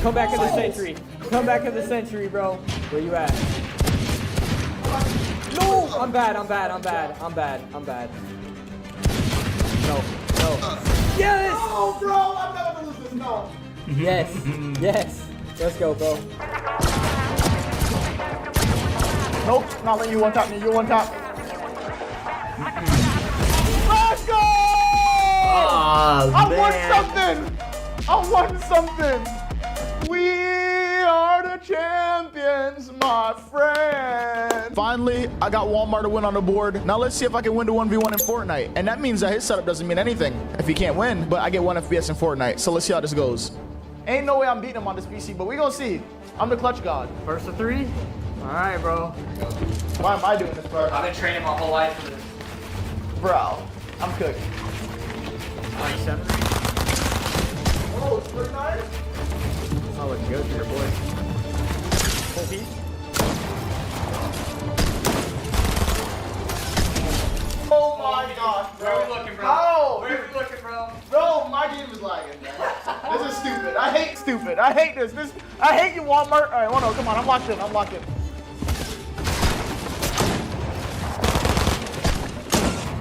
Come back in the century. Come back in the century, bro. Where you at? No! I'm bad. No. Yes! Oh, bro, I'm never gonna lose this. No. Yes. Let's go, bro. Nope, not letting you one tap me. You one tap. Let's go! I won something. We are the champions, my friend. Finally, I got Walmart to win on the board. Now let's see if I can win the 1v1 in Fortnite. And that means that his setup doesn't mean anything if he can't win, but I get 1 FPS in Fortnite. So let's see how this goes. Ain't no way I'm beating him on this PC, but we gonna see. I'm the clutch god. First to 3? Alright, bro. Why am I doing this, bro? I've been training my whole life for this. Bro, I'm cooked. 97. Oh, it's 39? It's not looking good here, boy. Full piece. Oh my gosh, bro. Where are we looking, bro? How? Where are we looking, bro? Bro, my game is lagging, man. This is stupid. I hate stupid. I hate this. I hate you, Walmart. All right, 1-0. Come on, I'm locked in.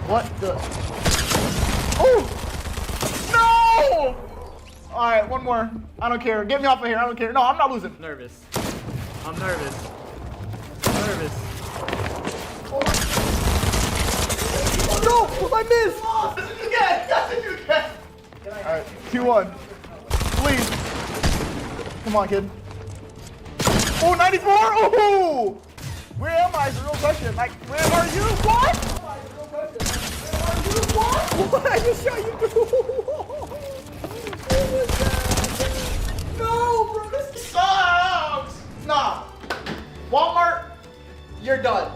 What the? Oh! No! All right, one more. I don't care. Get me off of here. I don't care. No, I'm not losing. Nervous. I'm nervous. Oh, no! I missed! Yes, you can! All right, 2-1. Please. Come on, kid. Oh, 94! Oh! Where am I is the real question. Like, where are you? What? What? I just shot you through. No, bro, this sucks. Nah. Walmart, you're done.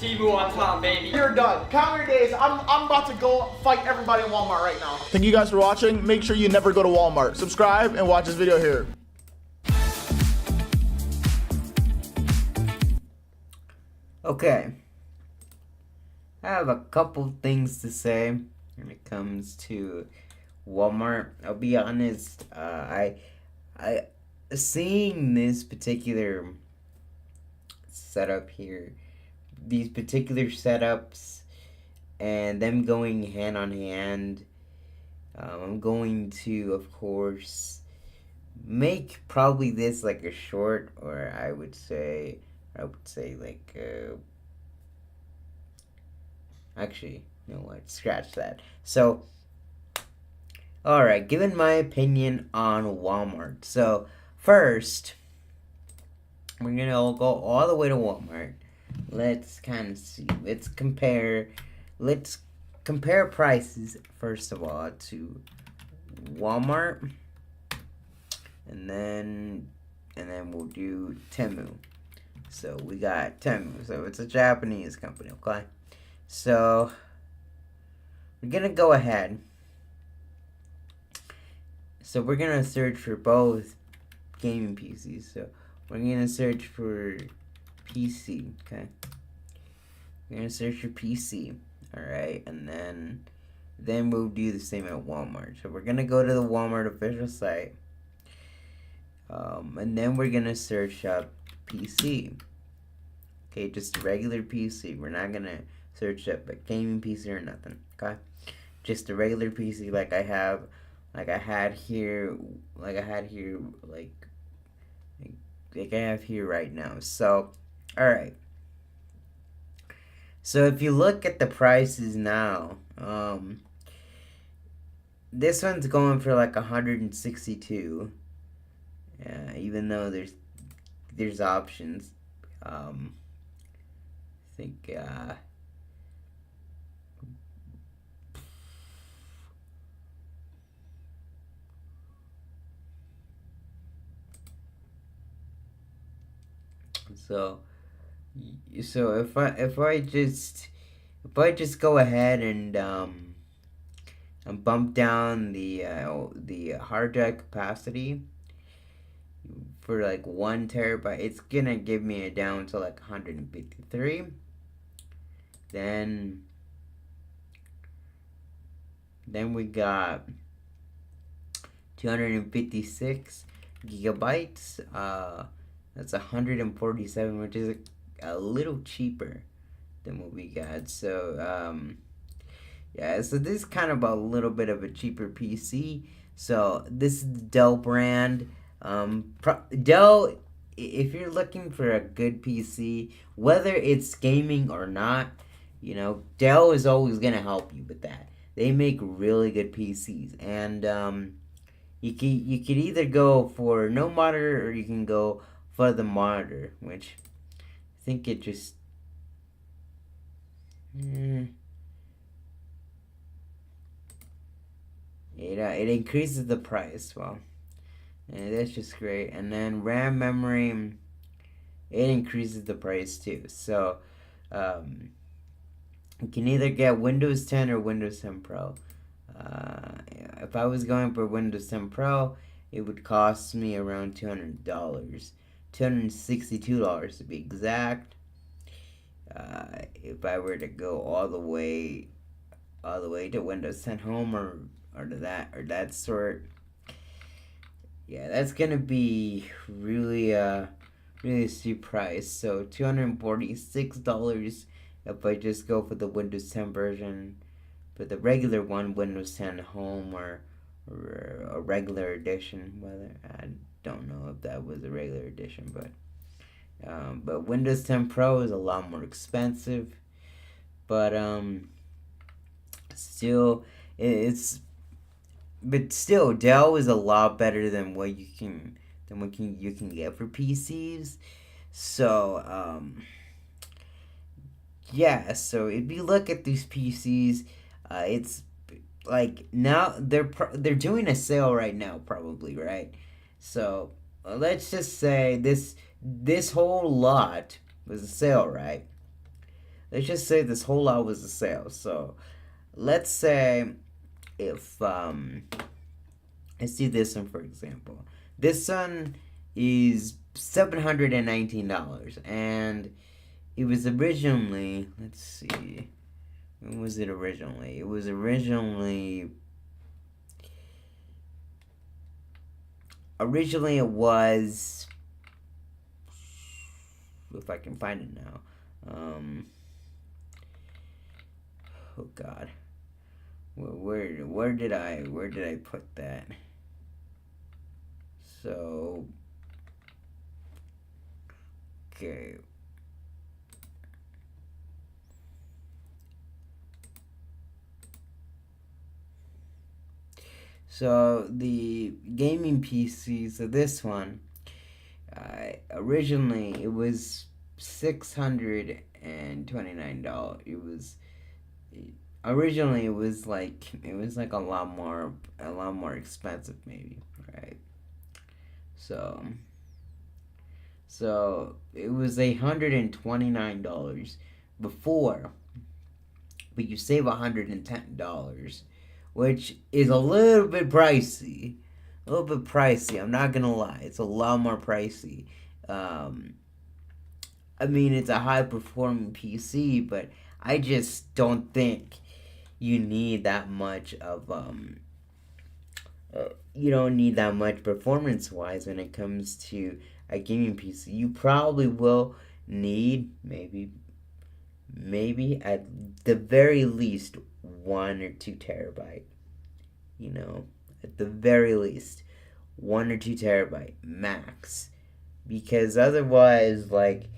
Temu on top, baby. You're done. Count your days. I'm about to go fight everybody in Walmart right now. Thank you guys for watching. Make sure you never go to Walmart. Subscribe and watch this video here. Okay. I have a couple things to say when it comes to Walmart. I'll be honest, I seeing this particular setup here, these particular setups, and them going hand on hand, I'm going to, of course, make probably this like a short, or I would say like, actually, you know what, scratch that. So, alright, giving my opinion on Walmart. So, first, we're gonna all go all the way to Walmart. Let's kind of see. Let's compare prices, first of all, to Walmart. And then we'll do Temu. So, we got Temu. So, it's a Japanese company, okay? So, we're gonna go ahead. So, we're gonna search for both gaming PCs. So, we're gonna search for PC, okay? We're gonna search for PC, alright? And then we'll do the same at Walmart. So, we're gonna go to the Walmart official site. And then we're gonna search up PC. Okay, just a regular PC. We're not gonna search up a gaming PC or nothing. Okay, just a regular PC like I have here right now. So, all right. So if you look at the prices now, this one's going for like 162. Even though there's options. I think so if I just go ahead and bump down the hard drive capacity for like 1 terabyte, it's gonna give me it down to like 153. Then we got 256 gigabytes. That's 147, which is a little cheaper than what we got. So yeah, so this is kind of a little bit of a cheaper PC. So this is the Dell brand. Dell, if you're looking for a good PC, whether it's gaming or not, you know, Dell is always going to help you with that. They make really good PCs, and you could either go for no monitor or you can go for the monitor, which I think it just it increases the price. Well, and that's just great. And then RAM memory, it increases the price too. So you can either get Windows 10 or Windows 10 Pro. If I was going for Windows 10 Pro, it would cost me around $200, $262 to be exact. If I were to go all the way to Windows 10 Home or to that sort. Yeah, that's gonna be really steep price. So $246 if I just go for the Windows 10 version. For the regular one, Windows 10 Home or a regular edition. Whether I don't know if that was a regular edition, but Windows 10 Pro is a lot more expensive. But still, but still, Dell is a lot better than what you can get for PCs. So yeah. So if you look at these PCs, it's like now they're doing a sale right now, probably, right? So let's just say this whole lot was a sale, right? let's just say this whole lot was a sale. So let's say if let's do this one for example. This one is $719, and it was originally, let's see, when was it originally? It was originally it was, if I can find it now. Oh God, where did I put that? So okay. So the gaming PC, so this one, originally it was $629. Originally it was like a lot more expensive maybe, right? So it was $129 before, but you save $110, which is a little bit pricey. I'm not gonna lie, it's a lot more pricey. I mean, it's a high performing PC, but I just don't think you need that much of you don't need that much performance wise when it comes to a gaming PC. You probably will need maybe at the very least 1 or 2 terabyte. At the very least 1 or 2 terabyte max, because otherwise, like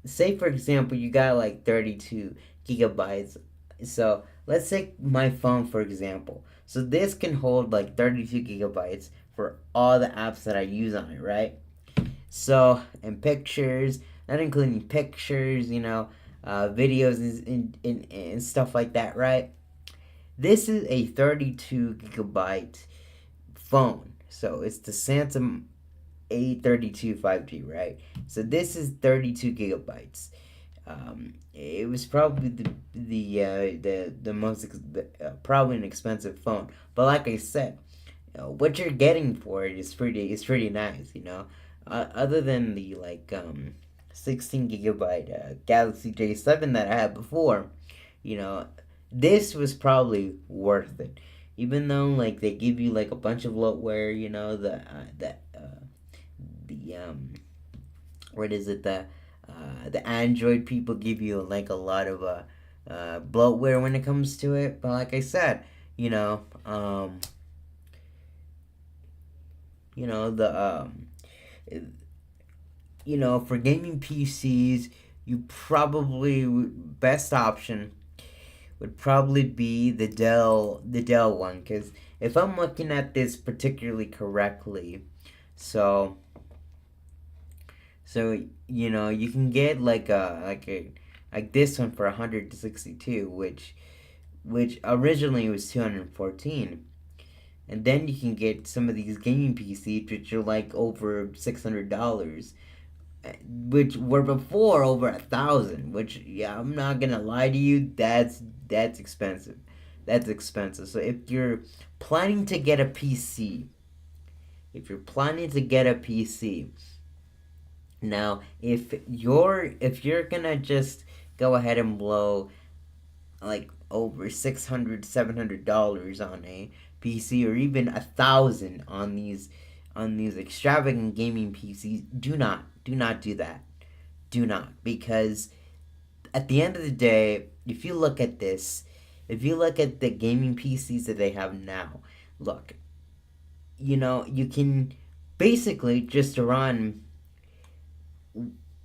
say for example you got like 32 gigabytes. So let's take my phone for example. So this can hold like 32 gigabytes for all the apps that I use on it, right? So, and pictures, not including pictures, videos and stuff like that, right? This is a 32 gigabyte phone. So it's the Samsung A32 5G, right? So this is 32 gigabytes. It was probably the most probably an expensive phone, but like I said, what you're getting for it is pretty nice. Other than the 16 gigabyte Galaxy J7 that I had before, this was probably worth it. Even though like they give you like a bunch of bloatware, what is it, the Android people give you like a lot of bloatware when it comes to it. But like I said, for gaming PCs, you probably best option would probably be the Dell one, because if I'm looking at this particularly correctly, so you can get like this one for 162, which originally was 214. And then you can get some of these gaming PCs which are like over $600, which were before over 1,000. Which, yeah, I'm not gonna lie to you, that's expensive. That's expensive. So if you're planning to get a PC, now if you're gonna just go ahead and blow like over $600-$700 on a PC, or even 1,000 on these extravagant gaming PCs, do not do that. Do not, because at the end of the day, if you look at the gaming PCs that they have now, look, you can basically just run.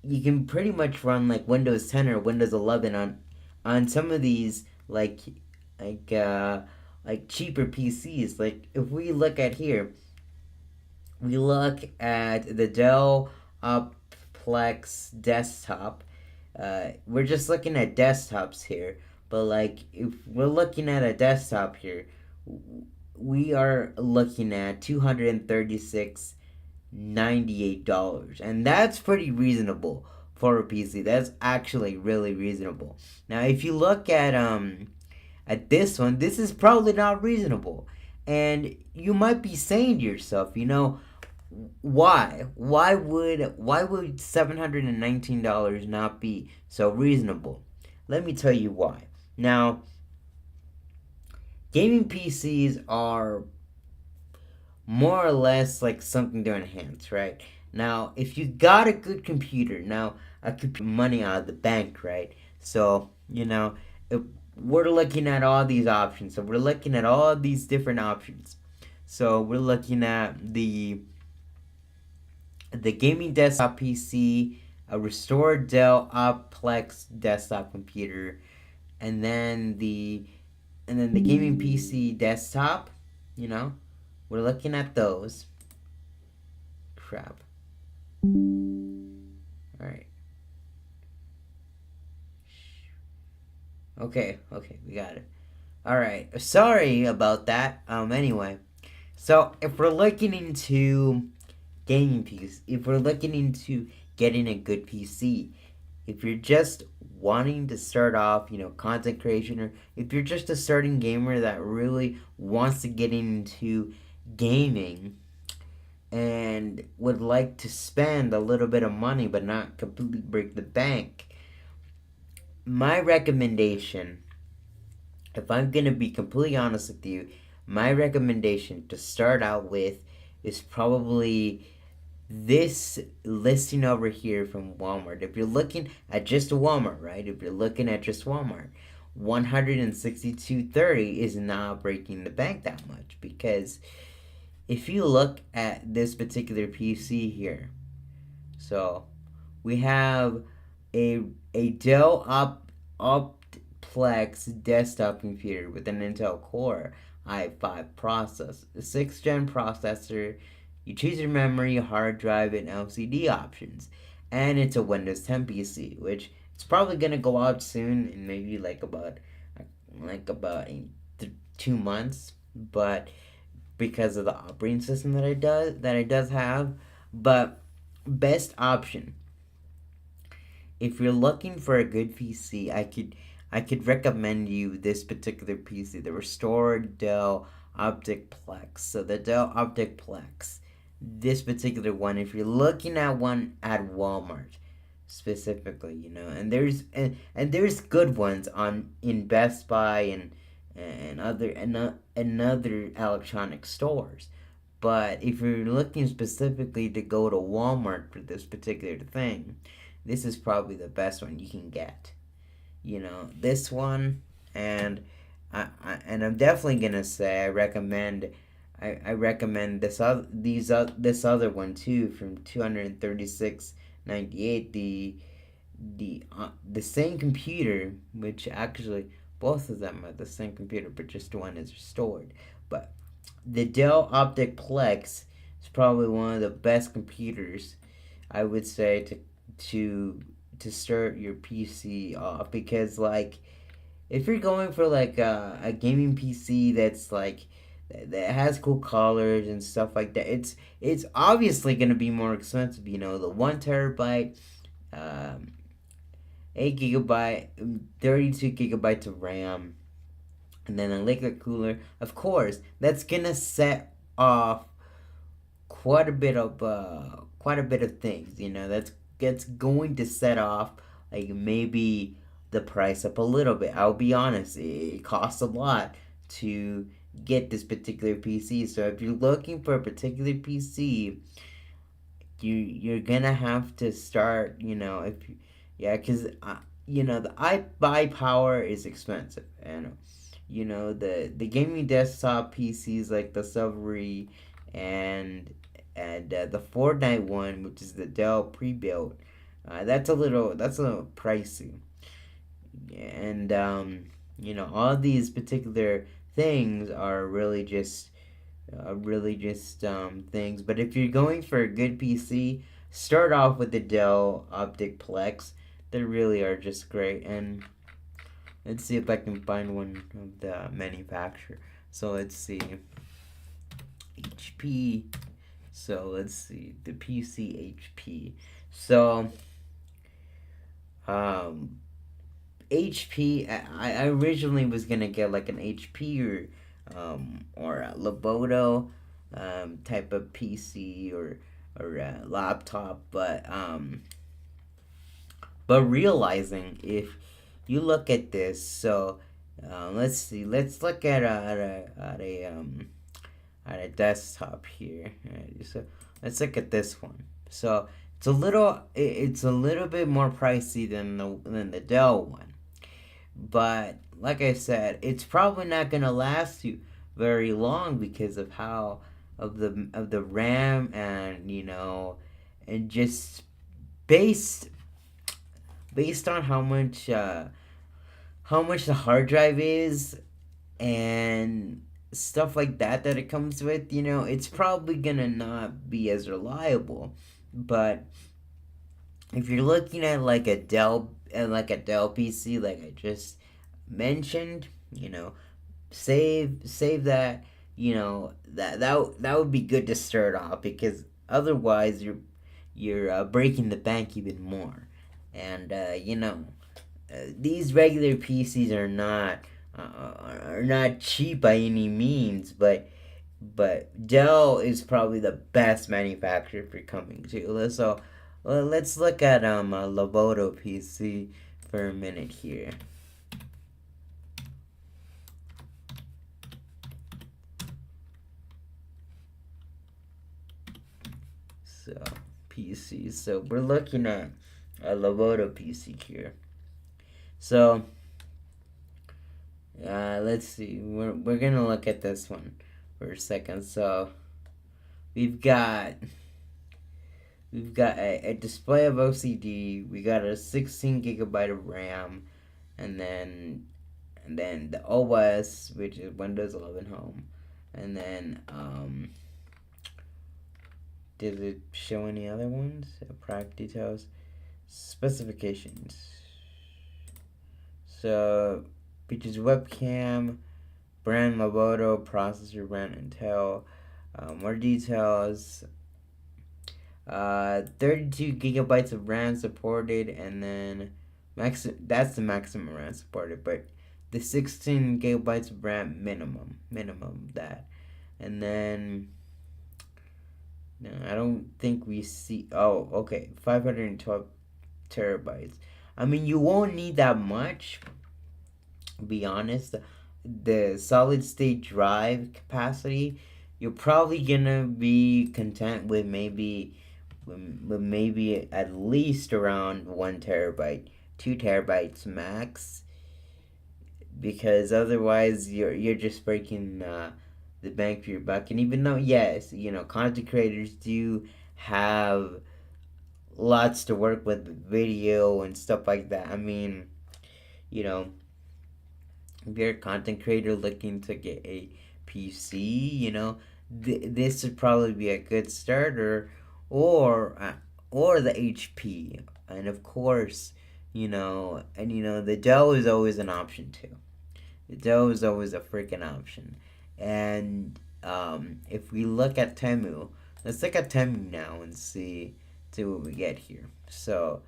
You can pretty much run like Windows 10 or Windows 11 on some of these like cheaper PCs. Like if we look at here, we look at the Dell Oplex desktop. We're just looking at desktops here, but like if we're looking at a desktop here, we are looking at $236.98, and that's pretty reasonable for a PC. That's actually really reasonable. Now, if you look at this one, this is probably not reasonable. And you might be saying to yourself, why? Why would $719 not be so reasonable? Let me tell you why. Now, gaming PCs are more or less like something to enhance, right? Now, if you got a good computer, now I could put money out of the bank, right? So, if we're looking at all these options. So we're looking at all these different options. So we're looking at the gaming desktop PC, a restored Dell Optiplex desktop computer, and then the gaming PC desktop. We're looking at those. Crap. All right. Okay, we got it. All right. Sorry about that. Anyway, so if we're looking into gaming PC, if we're looking into getting a good PC, if you're just wanting to start off, content creation, or if you're just a starting gamer that really wants to get into gaming and would like to spend a little bit of money but not completely break the bank, my recommendation, if I'm going to be completely honest with you, my recommendation to start out with is probably this listing over here from Walmart. If you're looking at just Walmart, right? If you're looking at just Walmart, 162.30 is not breaking the bank that much, because if you look at this particular PC here, so we have a Dell Optiplex desktop computer with an Intel Core i5 processor, a 6th gen processor. You choose your memory, hard drive, and LCD options, and it's a Windows 10 PC, which it's probably gonna go out soon, in maybe like about 2 months, but because of the operating system that it does have. But best option, if you're looking for a good PC, I could recommend you this particular PC, the restored Dell Optiplex. So the Dell Optiplex, this particular one, if you're looking at one at Walmart specifically, and there's good ones in Best Buy and other electronic stores. But if you're looking specifically to go to Walmart for this particular thing, this is probably the best one you can get. This one, and I'm definitely gonna say I recommend this other one too, from 236.98, the same computer, which actually both of them are the same computer, but just one is restored. But the Dell Optiplex is probably one of the best computers, I would say, to start your PC off, because like if you're going for like a gaming PC that's like that has cool colors and stuff like that, it's obviously gonna be more expensive. The 1 terabyte, 8 gigabyte, 32 gigabytes of RAM, and then a liquid cooler. Of course, that's gonna set off quite a bit of things. That's going to set off like maybe the price up a little bit. I'll be honest, it costs a lot to get this particular PC. So if you're looking for a particular PC, you're gonna have to start. Because the iBuy power is expensive, and the gaming desktop PCs like the Silvery and the Fortnite one, which is the Dell pre-built, that's a little pricey. And all these particular things are really just things. But if you're going for a good PC, start off with the Dell Optiplex. They really are just great. And let's see if I can find one of the manufacturer. So let's see, HP. So let's see, the PC HP. So Um, HP. I originally was gonna get like an HP or a Loboto type of PC or a laptop, but realizing if you look at this, so let's see, let's look at a desktop here. So let's look at this one. So it's a little bit more pricey than the Dell one, but like I said, it's probably not gonna last you very long because of how of the RAM and and just based based on how much the hard drive is and stuff like that it comes with, it's probably gonna not be as reliable. But if you're looking at like a Dell PC, like I just mentioned, save that. That would be good to start off, because otherwise you're breaking the bank even more. And these regular PCs are not cheap by any means, but Dell is probably the best manufacturer for coming to. So let's look at a Loboto PC for a minute here. So PC. So we're looking at a Loboto PC here. So let's see. We're gonna look at this one for a second. So we've got a display of OCD. We got a 16 gigabyte of RAM, and then the OS, which is Windows 11 Home, and then did it show any other ones? Product details, specifications. So features webcam, brand Loboto, processor brand Intel, more details. 32 gigabytes of RAM supported, and then that's the maximum RAM supported, but the 16 gigabytes of RAM minimum that, and then no, I don't think we see. Oh, okay, 512 terabytes. I mean, you won't need that much. To be honest, the solid state drive capacity, you're probably gonna be content with maybe at least around 1 terabyte, 2 terabytes max, because otherwise you're just breaking the bank for your buck. And even though, yes, content creators do have lots to work with video and stuff like that. I mean, if you're a content creator looking to get a PC, this would probably be a good starter, or the HP, and of course, the Dell is always an option too. The Dell is always a freaking option. And if we look at Temu, let's look at Temu now and see what we get here. So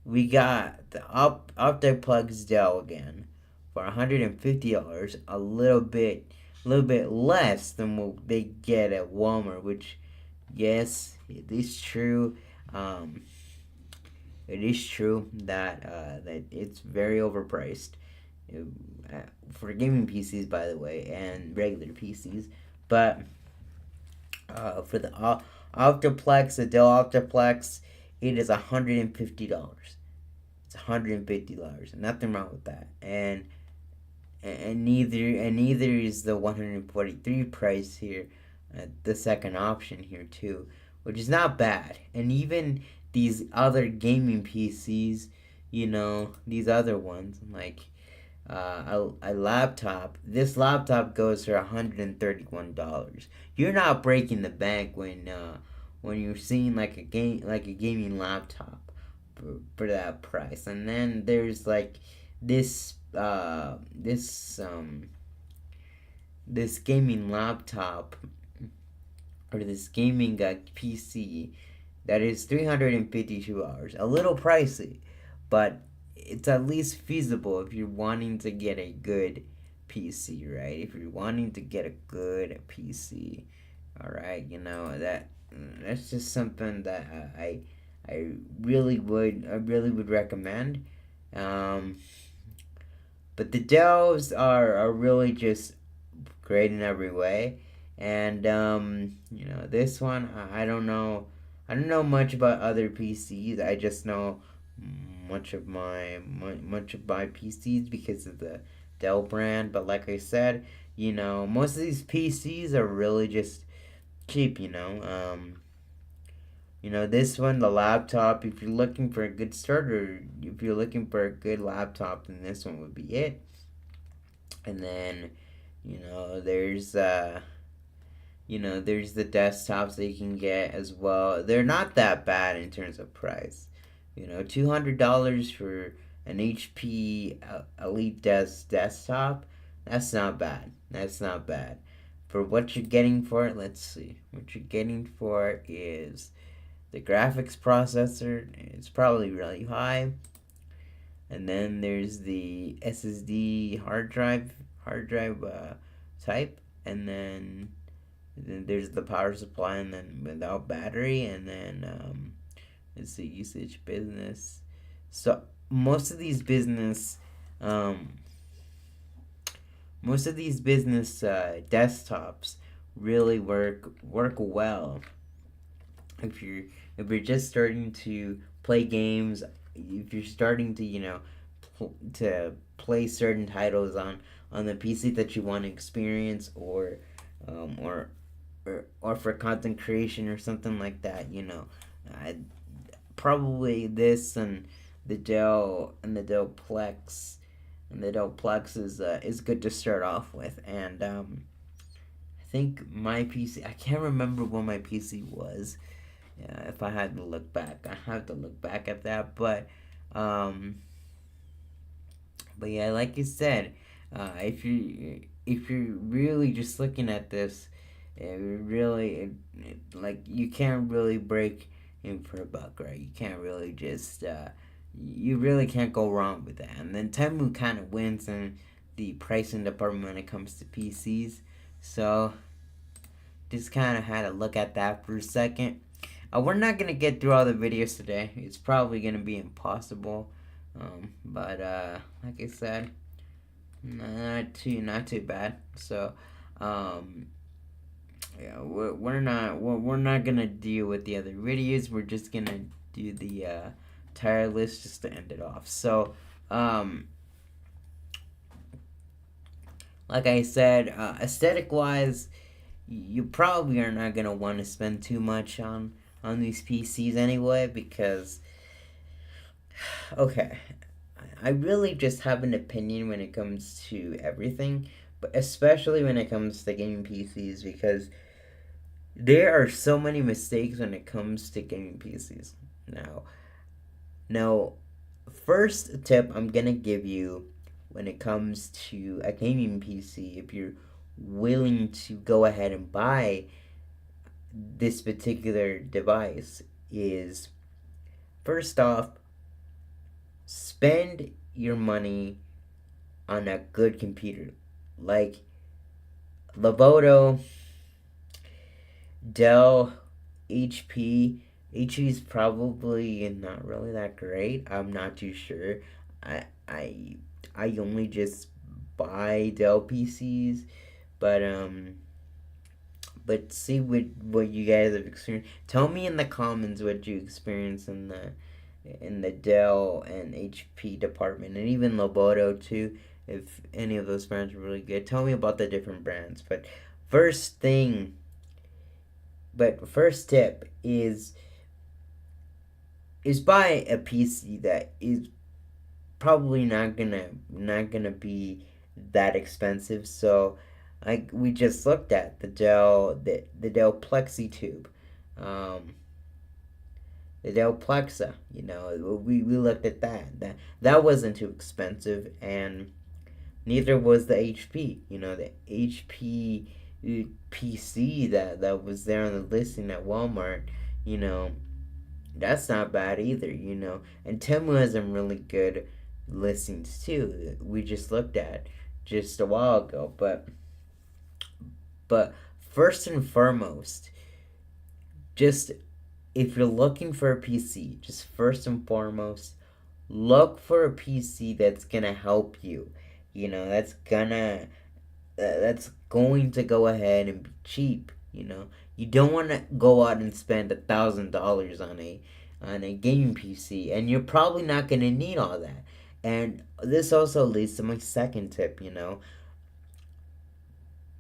we got the Optiplex Dell again for $150, a little bit less than what they get at Walmart, which, yes, it is true. It is true that that it's very overpriced for gaming PCs, by the way, and regular PCs. But for the Optiplex, the Dell Optiplex, it is $150. It's $150. Nothing wrong with that. And neither is the 143 price here, the second option here too, which is not bad. And even these other gaming PCs, these other ones like a laptop. This laptop goes for $131. You're not breaking the bank when you're seeing like a gaming laptop for that price. And then there's like this gaming laptop, or this gaming PC, that is $352. A little pricey, but it's at least feasible if you're wanting to get a good PC, right? If you're wanting to get a good PC, all right, that's just something that I really would recommend. Um, but the Dells are really just great in every way, and this one I don't know much about other PCs. I just know much of my PCs because of the Dell brand. But like I said, most of these PCs are really just cheap. This one, the laptop. If you're looking for a good starter, if you're looking for a good laptop, then this one would be it. And then, there's there's the desktops that you can get as well. They're not that bad in terms of price. $200 for an HP Elite desktop. That's not bad. That's not bad. For what you're getting for it, let's see. What you're getting for is the graphics processor. It's probably really high. And then there's the SSD hard drive type, and then there's the power supply, and then without battery, and then it's the usage business. So most of these business desktops really work well if you're just starting to play games, if you're starting to to play certain titles on the PC that you want to experience, um, or or for content creation or something like that. I, probably this and the Dell Plex is good to start off with. And I think my PC, I can't remember what my PC was. Yeah, if I had to look back, I have to look back at that. But yeah, like you said, if you're really just looking at this, like you can't really break in for a buck, right? You can't really just you really can't go wrong with that. And then Temu kind of wins in the pricing department when it comes to PCs. So just kind of had to look at that for a second. We're not gonna get through all the videos today. It's probably gonna be impossible. But like I said, not too bad. So yeah, we're not gonna deal with the other videos. We're just gonna do the tire list just to end it off. So like I said, aesthetic wise, you probably are not gonna want to spend too much on these PCs anyway, because okay, I really just have an opinion when it comes to everything, but especially when it comes to gaming PCs, because there are so many mistakes when it comes to gaming PCs. Now, first tip I'm gonna give you when it comes to a gaming PC, if you're willing to go ahead and buy this particular device, is first off, spend your money on a good computer like Lenovo, Dell, HP. HP is probably not really that great. I'm not too sure. I only just buy Dell PCs, but see what you guys have experienced. Tell me in the comments what you experienced in the Dell and HP department, and even Lenovo too. If any of those brands are really good, tell me about the different brands. First tip is buy a PC that is probably not gonna be that expensive. So, like we just looked at the Dell PlexiTube, the Dell Plexa. We looked at that wasn't too expensive, and neither was the HP. The HP PC that was there on the listing at Walmart. That's not bad either. And Temu has some really good listings too. We just looked at just a while ago, but first and foremost, just if you're looking for a PC, just first and foremost, look for a PC that's gonna help you. You know, that's going to go ahead and be cheap. You know, you don't want to go out and spend $1,000 on a gaming PC, and you're probably not gonna need all that. And this also leads to my second tip. You know,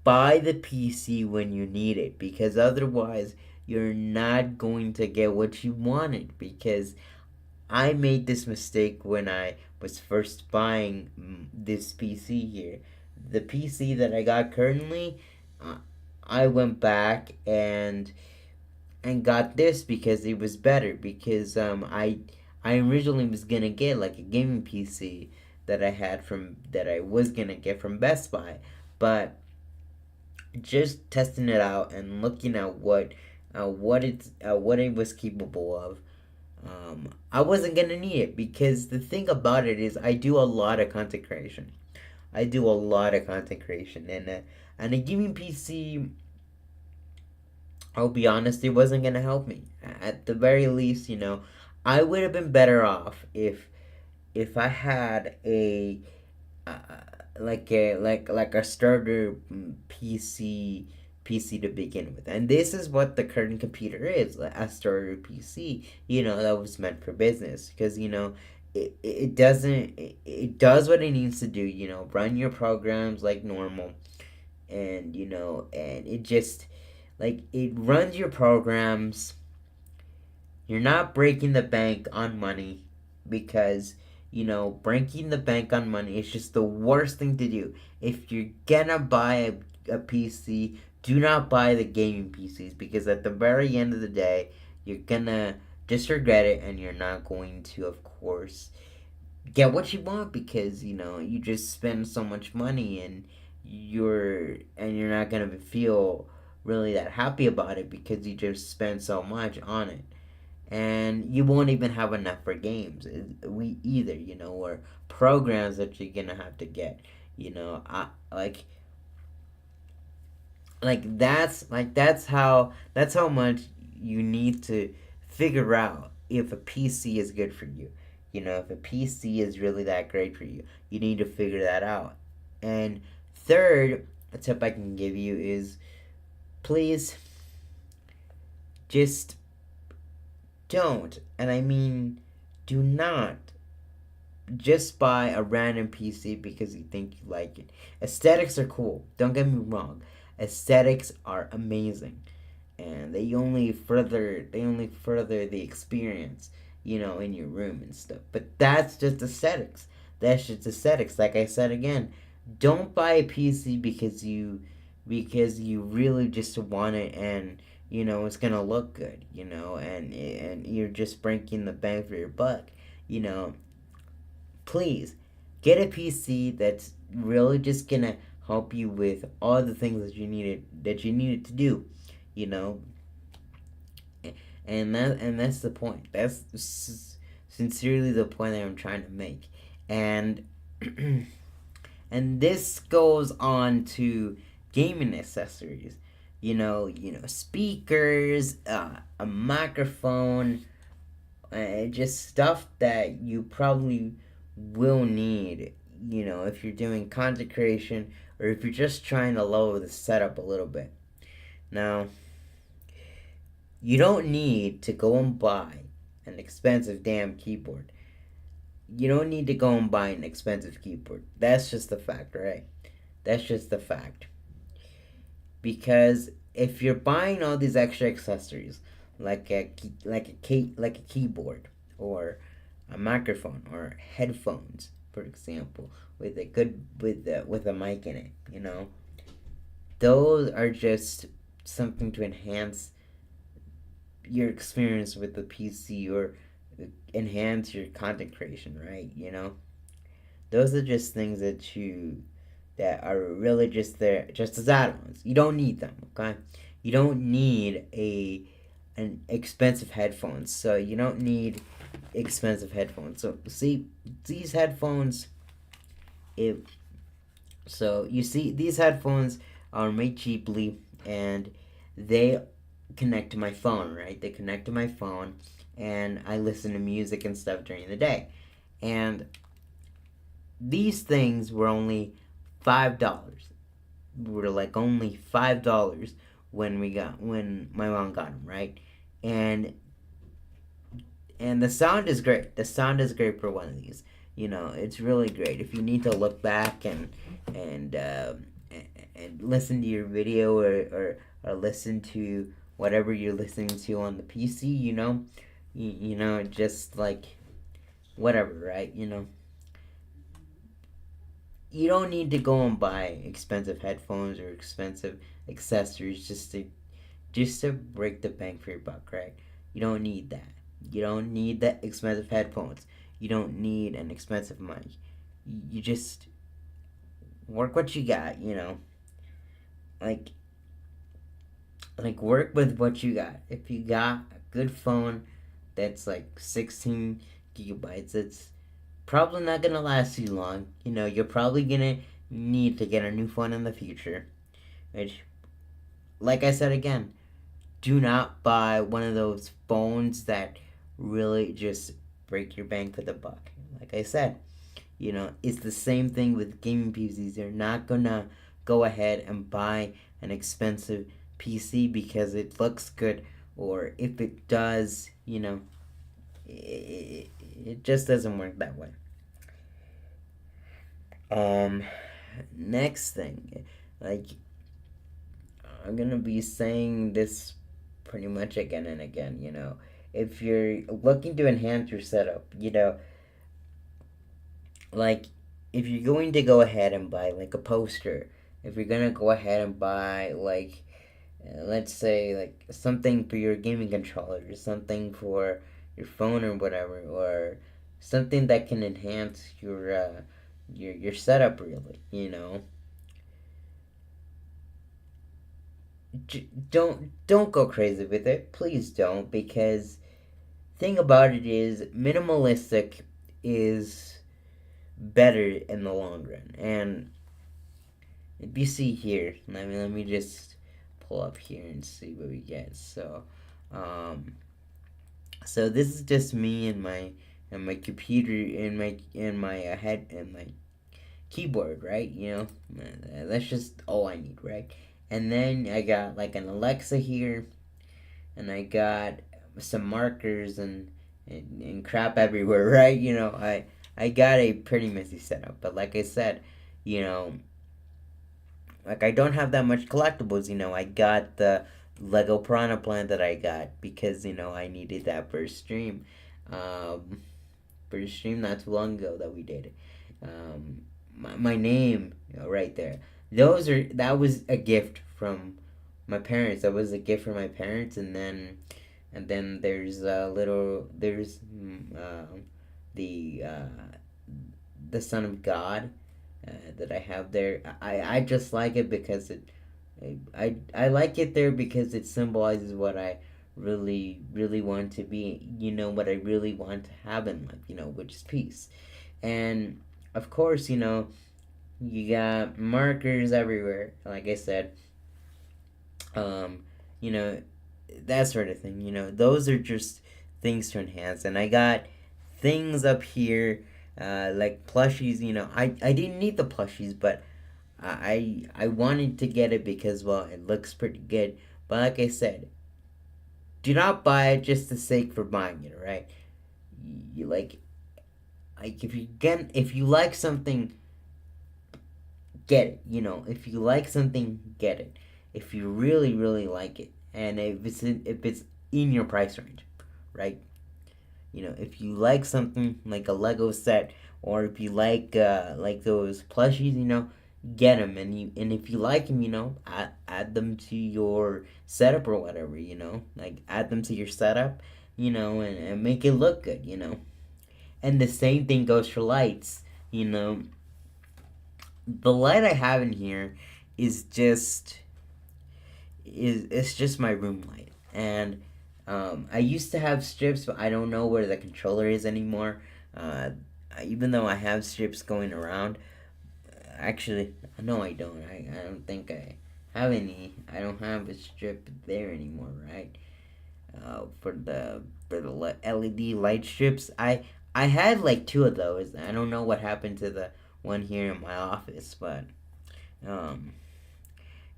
buy the PC when you need it, because otherwise you're not going to get what you wanted. Because I made this mistake when I was first buying this PC here. The PC that I got currently, uh, I went back and got this because it was better. Because I originally was gonna get like a gaming PC that I was gonna get from Best Buy, but just testing it out and looking at what it was capable of, I wasn't gonna need it. Because the thing about it is, I do a lot of content creation. And a gaming PC, I'll be honest, it wasn't gonna help me. At the very least, you know, I would have been better off if I had a uh, like a starter PC to begin with. And this is what the current computer is, a starter PC, you know, that was meant for business. Because, you know, it does what it needs to do, you know, run your programs like normal. And, you know, and it just, like, it runs your programs. You're not breaking the bank on money. Because, you know, breaking the bank on money is just the worst thing to do. If you're gonna buy a PC, do not buy the gaming PCs. Because at the very end of the day, you're gonna just regret it, and you're not going to, of course, get what you want. Because, you know, you just spend so much money, and you're not gonna feel really that happy about it, because you just spend so much on it. And you won't even have enough for games, we either, you know, or programs that you're gonna have to get. You know, I that's how much you need to figure out if a PC is good for you. You know, if a PC is really that great for you, you need to figure that out. And third, a tip I can give you is, please just don't, and I mean do not, just buy a random PC because you think you like it. Aesthetics are cool, don't get me wrong. Aesthetics are amazing, and they only further the experience, you know, in your room and stuff. But that's just aesthetics. That's just aesthetics. Like I said again, don't buy a PC because you really just want it, and you know it's gonna look good, you know, and you're just breaking the bang for your buck, you know. Please get a PC that's really just gonna help you with all the things that you needed to do, you know. And that's the point. That's sincerely the point that I'm trying to make. And and this goes on to gaming accessories. Speakers, a microphone, just stuff that you probably will need, if you're doing content creation or if you're just trying to lower the setup a little bit. Now, you don't need to go and buy an expensive damn keyboard. You don't need to go and buy an expensive keyboard. That's just the fact, right? That's just the fact. Because if you're buying all these extra accessories, like a keyboard or a microphone or headphones, for example, with a mic in it, those are just something to enhance your experience with the PC or enhance your content creation, right? Those are just things that are really just there just as add-ons. You don't need them, okay? You don't need an expensive headphones, so you don't need expensive headphones. So see, these headphones, if so you see these headphones are made cheaply, and they connect to my phone, right? They connect to my phone, and I listen to music and stuff during the day. And these things were only $5. Were like only $5 when my mom got them, right? And and the sound is great. The sound is great for one of these. It's really great. If you need to look back and and listen to your video, or listen to whatever you're listening to on the PC, just like whatever, right? You don't need to go and buy expensive headphones or expensive accessories just to break the bank for your buck, right? You don't need that. You don't need the expensive headphones. You don't need an expensive mic. You just work what you got, like work with what you got. If you got a good phone that's like 16 gigabytes, it's probably not gonna last you long. You're probably gonna need to get a new phone in the future. Which, like I said again, do not buy one of those phones that really just break your bank for the buck. Like I said, it's the same thing with gaming PCs. They're not gonna go ahead and buy an expensive PC because it looks good, or if it does, it just doesn't work that way. Next thing, like, I'm gonna be saying this pretty much again and again, if you're looking to enhance your setup, like, if you're going to go ahead and buy like a poster, if you're gonna go ahead and buy like, let's say like something for your gaming controller, or something for your phone or whatever, or something that can enhance your setup, really, don't go crazy with it. Please don't, because thing about it is minimalistic is better in the long run. And if you see here, let me just pull up here and see what we get. So this is just me and my computer, and my head and my keyboard, right? That's just all I need, right? And then I got like an Alexa here, and I got some markers and crap everywhere, right? I got a pretty messy setup, but like I said, you know, like I don't have that much collectibles. I got the Lego Piranha Plant that I got because I needed that for a stream, for a stream not too long ago that we did. My name, right there. That was a gift from my parents. That was a gift from my parents, and then the the Son of God, that I have there. I just like it because I like it there because it symbolizes what I really want to be. What I really want to have in life. Which is peace, and of course you got markers everywhere. Like I said, you know that sort of thing. Those are just things to enhance, and I got things up here, like plushies. I didn't need the plushies, but I wanted to get it because, well, it looks pretty good. But like I said, do not buy it just the sake for buying it. Right? You if you like something, get it. If you like something, get it. If you really like it, and if it's in your price range, right? If you like something like a Lego set, or if you like those plushies, get them. And if you like them, add them to your setup or whatever. Like add them to your setup, and make it look good. And the same thing goes for lights. The light I have in here is just it's just my room light, and I used to have strips, but I don't know where the controller is anymore. Uh, Even though I have strips going around, actually, no, I don't. I don't think I have any. I don't have a strip there anymore, right? For the LED light strips, I had like two of those. I don't know what happened to the one here in my office, but um,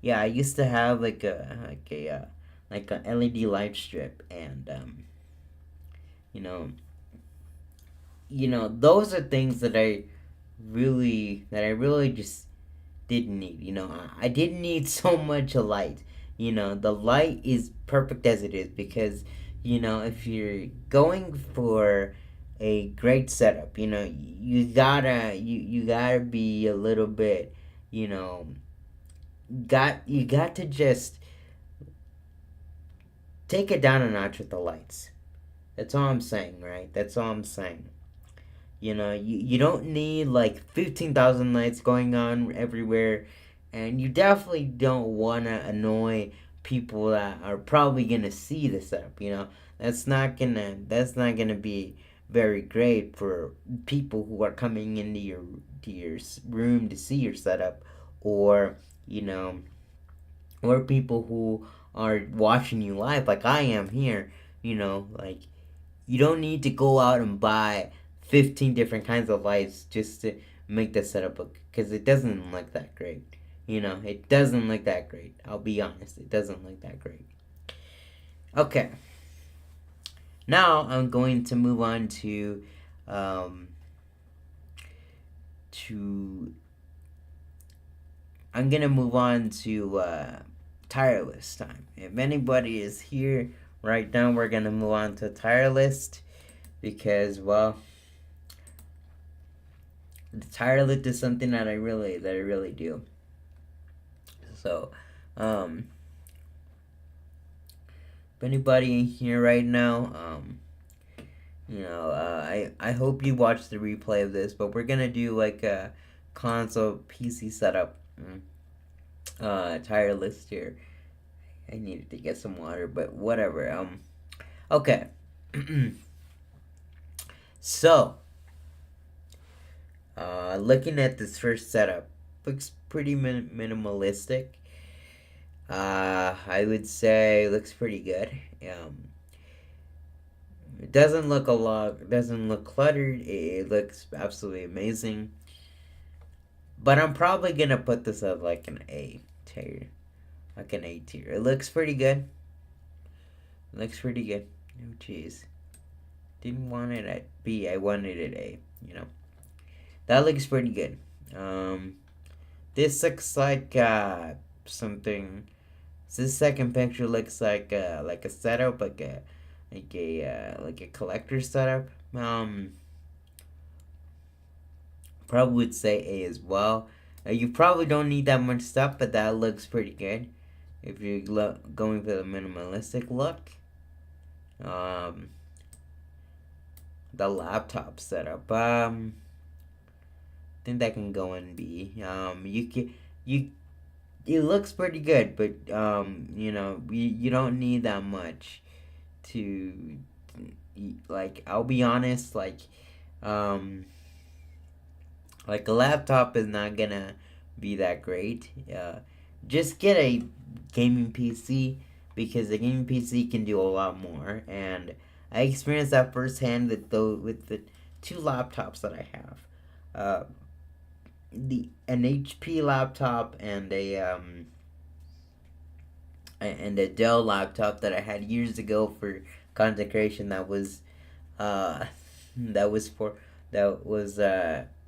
yeah, I used to have like a LED light strip, and you know, those are things that I really just didn't need. I didn't need so much light. The light is perfect as it is because if you're going for a great setup, you gotta be a little bit, you know, you got to just take it down a notch with the lights. That's all I'm saying, right? That's all I'm saying. You don't need like 15,000 lights going on everywhere, and you definitely don't want to annoy people that are probably gonna see the setup. That's not gonna be very great for people who are coming into your room to see your setup, or you know, or people who are watching you live like I am here. Like you don't need to go out and buy 15 different kinds of lights just to make the setup look, because it doesn't look that great. It doesn't look that great. I'll be honest, it doesn't look that great. Okay. Now I'm going to move on um to I'm gonna move on to tire list time. If anybody is here right now, we're gonna move on to tire list because, well, the tire list is something that I really do. So, if anybody in here right now, I hope you watch the replay of this, but we're gonna do like a console PC setup tire list here. I needed to get some water, but whatever. Okay. So, looking at this first setup, looks pretty minimalistic. I would say looks pretty good. It doesn't look doesn't look cluttered. It looks absolutely amazing. But I'm probably gonna put this at like an A tier. Like an A tier. It looks pretty good. It looks pretty good. Oh jeez. Didn't want it at B, I wanted it A, That looks pretty good. This looks like something. This second picture looks like a setup, like a collector setup. Probably would say A as well. You probably don't need that much stuff, but that looks pretty good if you're going for the minimalistic look. The laptop setup. I think that can go in B. It looks pretty good, but you don't need that much to, like, I'll be honest, like a laptop is not gonna be that great. Just get a gaming PC, because the gaming PC can do a lot more, and I experienced that firsthand with the two laptops that I have. An HP laptop and a Dell laptop that I had years ago for content creation. That was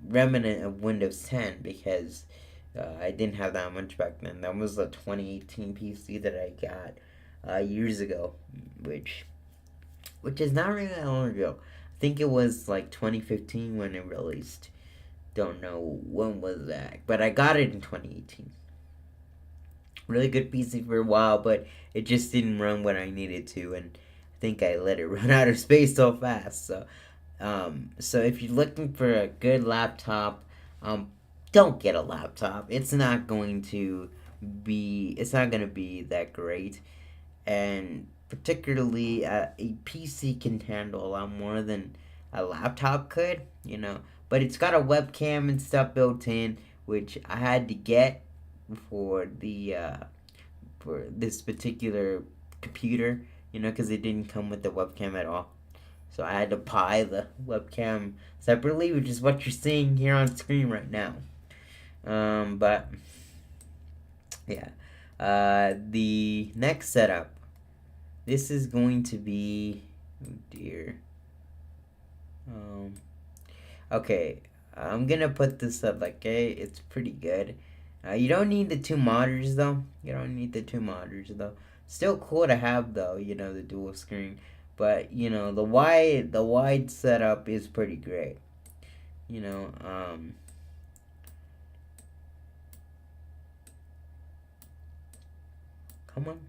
remnant of Windows 10, because I didn't have that much back then. That was a 2018 PC that I got years ago, which is not really that long ago. I think it was like 2015 when it released. Don't know when was that, but I got it in 2018. Really good PC for a while, but it just didn't run when I needed to, and I think I let it run out of space so fast. So if you're looking for a good laptop, don't get a laptop. It's not going to be that great, and particularly a PC can handle a lot more than a laptop could, but it's got a webcam and stuff built in, which I had to get for the for this particular computer, because it didn't come with the webcam at all. So I had to buy the webcam separately, which is what you're seeing here on screen right now. But yeah, the next setup. This is going to be, oh dear. Okay, I'm gonna put this up. Okay, it's pretty good. You don't need the two monitors though. Still cool to have though. The dual screen, but the wide setup is pretty great. You know, come on.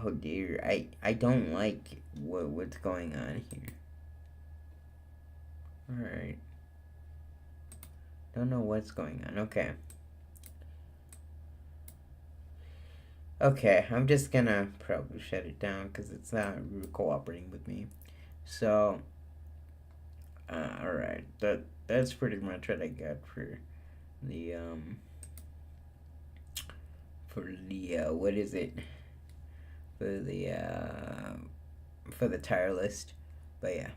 Oh dear, I don't like what's going on here. Alright. Don't know what's going on. Okay. Okay, I'm just gonna probably shut it down because it's not cooperating with me. So, alright. That's pretty much what I got for the, what is it? For the tire list. But yeah.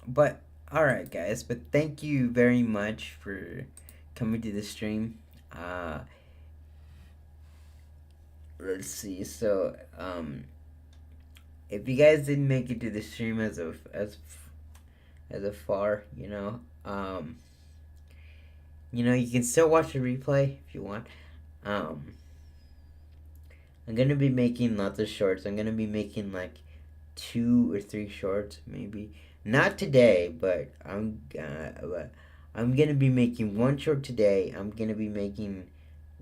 But alright guys, but thank you very much for coming to the stream. Let's see. So if you guys didn't make it to the stream as far, you can still watch the replay if you want. I'm gonna be making lots of shorts. I'm gonna be making like 2 or 3 shorts, maybe. Not today, but I'm gonna be making 1 short today. I'm gonna be making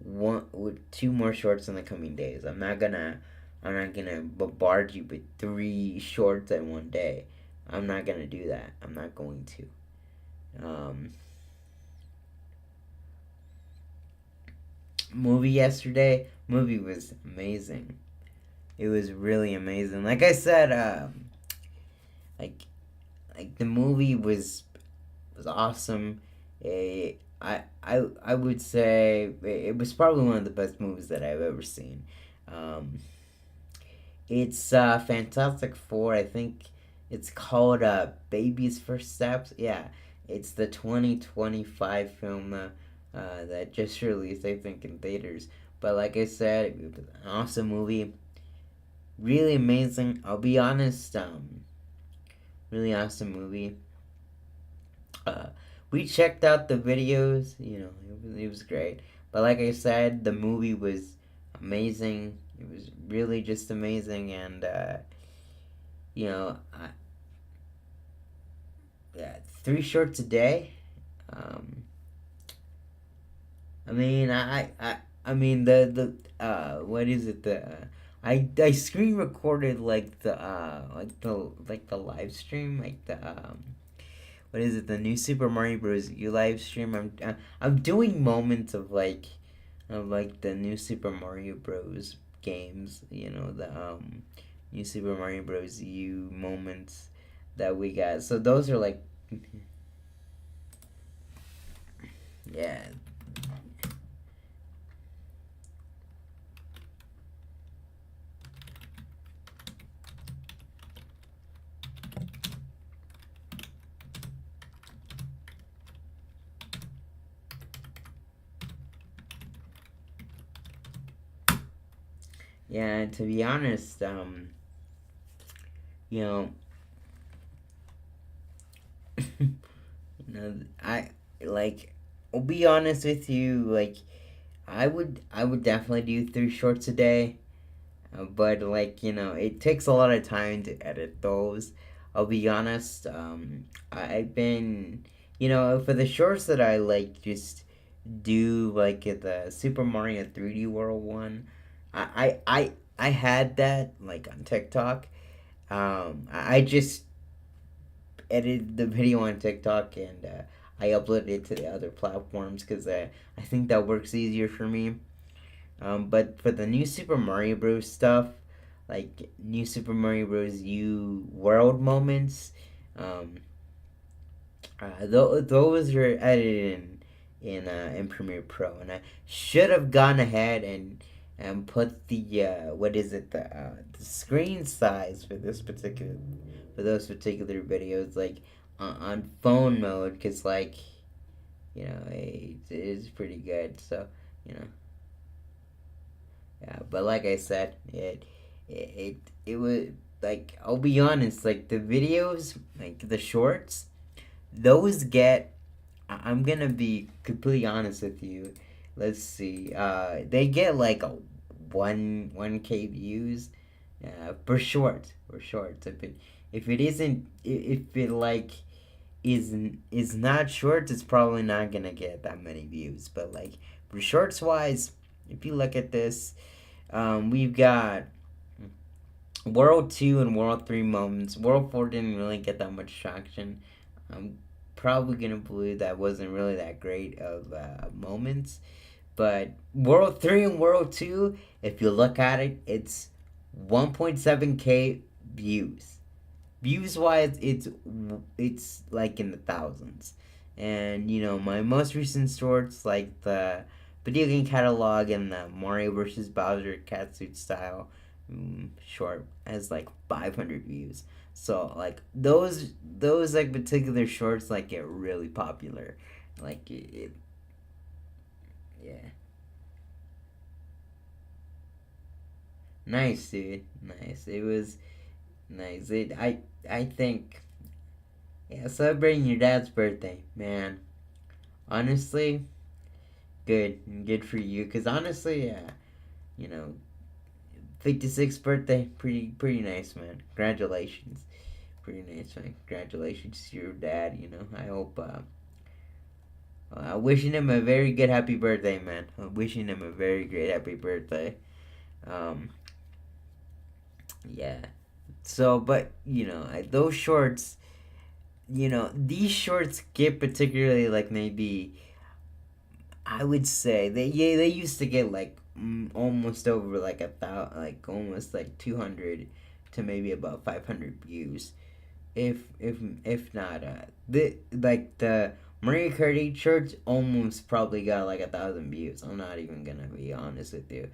2 more shorts in the coming days. I'm not gonna bombard you with 3 shorts in one day. I'm not gonna do that. I'm not going to. Movie yesterday. Movie was amazing. It was really amazing. Like I said, like the movie was awesome. I would say it was probably one of the best movies that I've ever seen. It's Fantastic Four. I think it's called Baby's First Steps. Yeah, it's the 2025 film that just released, I think, in theaters. But like I said, it was an awesome movie. Really amazing. I'll be honest, really awesome movie. We checked out the videos, it was great. But like I said, the movie was amazing. It was really just amazing, and yeah, 3 shorts a day. I mean, I mean the what is it, I screen recorded like the live stream, like the what is it, the new Super Mario Bros. U live stream. I'm doing moments of the new Super Mario Bros. Games, the new Super Mario Bros. U moments that we got. So those are like yeah. Yeah, to be honest, you know, I like. I'll be honest with you. Like, I would definitely do 3 shorts a day, but it takes a lot of time to edit those. I'll be honest. I've been, for the shorts that I just do, like the Super Mario 3D World one. I had that on TikTok. I just edited the video on TikTok and I uploaded it to the other platforms because I think that works easier for me. But for the new Super Mario Bros. Stuff, like new Super Mario Bros. U world moments, um, those are edited in Premiere Pro, and I should have gone ahead and put the what is it, the screen size for those particular videos, like on phone mode, because like, you know, it is pretty good. So, you know, yeah. But like I said, it was like, I'll be honest, like the videos, like the shorts, those get. I'm gonna be completely honest with you. Let's see. They get like a 1K views. For short. For shorts. If it isn't, if it like is not short, it's probably not gonna get that many views. But like for shorts wise, if you look at this, we've got World 2 and World 3 moments. World 4 didn't really get that much traction. I'm probably gonna believe that wasn't really that great of moments. But World 3 and World 2, if you look at it, it's 1.7K views. Views wise, it's like in the thousands. And you know, my most recent shorts, like the video game catalog and the Mario vs. Bowser catsuit style short, has like 500 views. So like those like particular shorts like get really popular. Like yeah. Nice, dude. Nice. It was nice. I think, yeah, celebrating your dad's birthday, man. Honestly, good for you. Cause honestly, yeah, you know, 56th birthday, pretty nice, man. Congratulations, pretty nice, man. Congratulations to your dad. You know, I hope. Wishing him a very good happy birthday, man. Wishing him a very great happy birthday. Um, yeah. So, but you know, those shorts, you know, these shorts get particularly like maybe, I would say they used to get like almost over like like almost like 200 to maybe about 500 views, if not the Maria Kart shorts almost probably got like 1,000 views. I'm not even gonna be honest with you.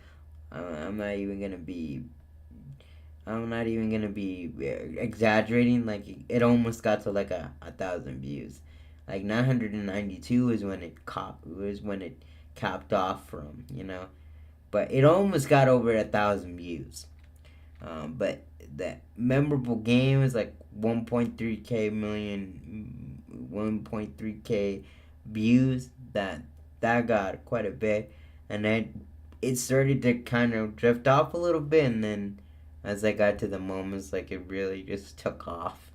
I'm not even gonna be I'm not even gonna be exaggerating. Like it almost got to like 1,000 views. Like 992 is when it capped off from, you know. But it almost got over 1,000 views. But that memorable game is like 1.3K views. That got quite a bit, and then it started to kind of drift off a little bit, and then as I got to the moments, like it really just took off,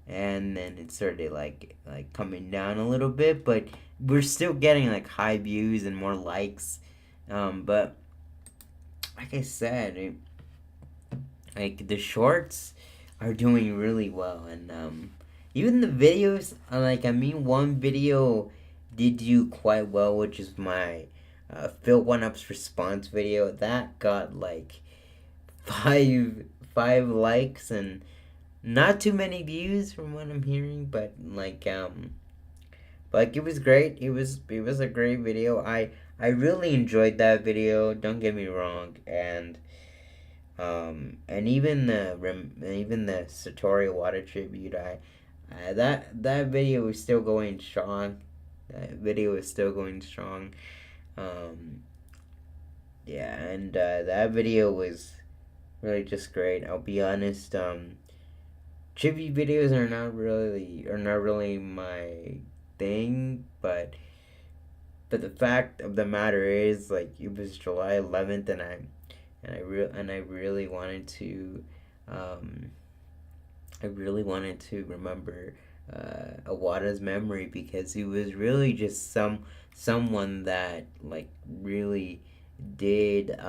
and then it started like coming down a little bit, but we're still getting like high views and more likes. But like I said, like the shorts are doing really well, and even the videos. Like I mean, one video did do quite well, which is my Phil One Up's response video. That got like five likes and not too many views from what I'm hearing, but like it was great. It was a great video. I really enjoyed that video. Don't get me wrong, and even the Satori Water tribute. That video is still going strong. That video is still going strong. Um, yeah, and that video was really just great. I'll be honest. Tribute videos are not really my thing, but the fact of the matter is, like, it was July 11th, and I really wanted to, remember Awada's memory, because he was really just someone that like really did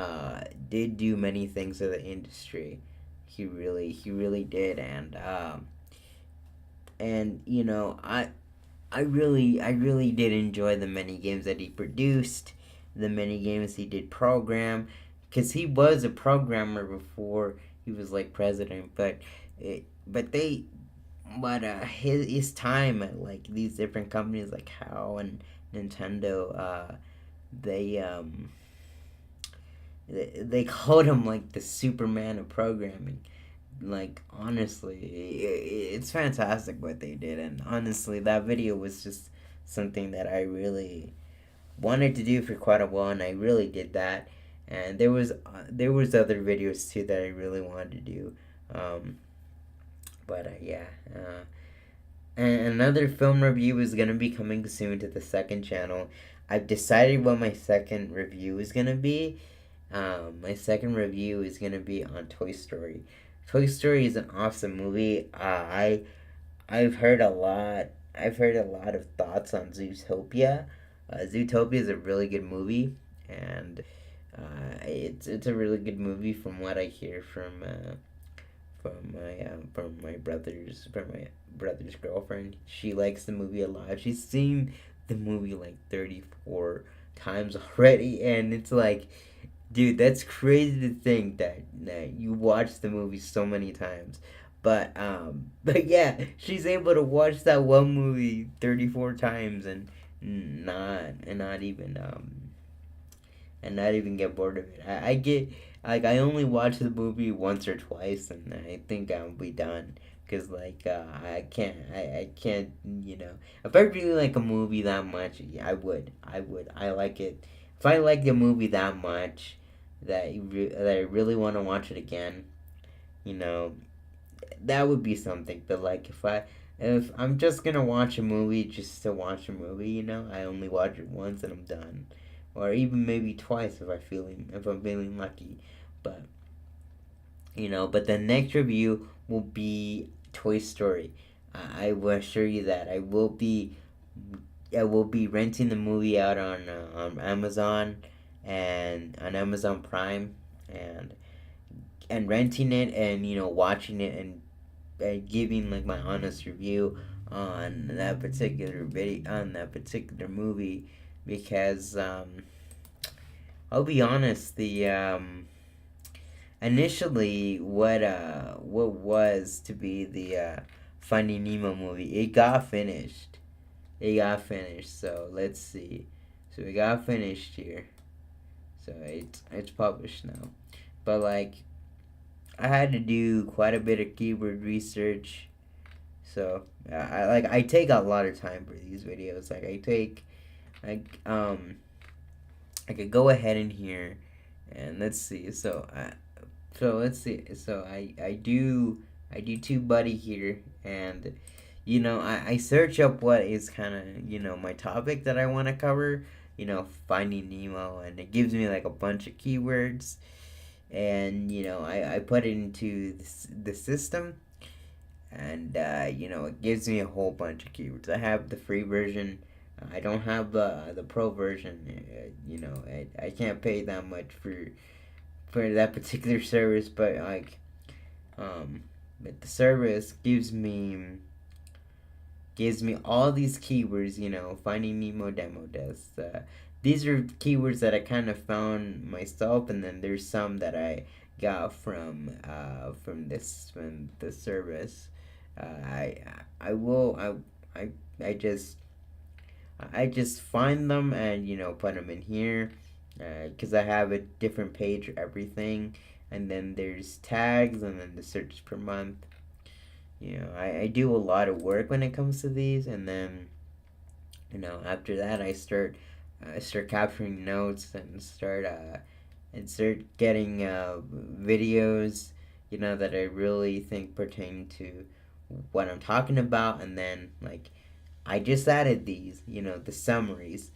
do many things for the industry. He really did, and you know, I really did enjoy the many games that he produced, the mini games. He did program, because he was a programmer before he was like president. But they but his time at like these different companies like HAL and Nintendo, they they called him like the Superman of programming. Like, honestly, it's fantastic what they did, and honestly, that video was just something that I really wanted to do for quite a while, and I really did that. And there was other videos too that I really wanted to do, but yeah. And another film review is gonna be coming soon to the second channel. I've decided what my second review is gonna be. My second review is gonna be on Toy Story. Toy Story is an awesome movie. I've heard a lot. I've heard a lot of thoughts on Zootopia. Zootopia is a really good movie, and it's a really good movie from what I hear from my brother's girlfriend. She likes the movie a lot. She's seen the movie like 34 times already, and it's like, dude, that's crazy to think that you watched the movie so many times. But yeah, she's able to watch that one movie 34 times and not even get bored of it. I get, like, I only watch the movie once or twice, and I think I'll be done. Cause like I can't, if I really like a movie that much, yeah, I like it. If I like the movie that much that I really want to watch it again, you know that would be something. But like, if I'm just gonna watch a movie just to watch a movie, I only watch it once and I'm done, or even maybe twice if I'm feeling lucky. But but the next review will be Toy Story. I will assure you that I will be renting the movie out on Amazon and on Amazon Prime, and renting it, and watching it, and giving like my honest review on that particular video, on that particular movie, because I'll be honest, the initially what was to be the Finding Nemo movie, it got finished. So let's see. So it got finished here. So it's published now. But like, I had to do quite a bit of keyword research. So I take a lot of time for these videos. I could go ahead in here and let's see. So let's see. So I do TubeBuddy here, and I search up what is kind of my topic that I want to cover. Finding Nemo, and it gives me like a bunch of keywords, and I put it into the system, and it gives me a whole bunch of keywords. I have the free version. I don't have the pro version. I can't pay that much for that particular service, but like, but the service gives me all these keywords. Finding Nemo demo does. These are keywords that I kind of found myself, and then there's some that I got from the service. I just find them and put them in here, because I have a different page for everything, and then there's tags, and then the search per month. I do a lot of work when it comes to these, and then after that I start capturing notes, and start getting videos that I really think pertain to what I'm talking about, and then like I just added these, the summaries,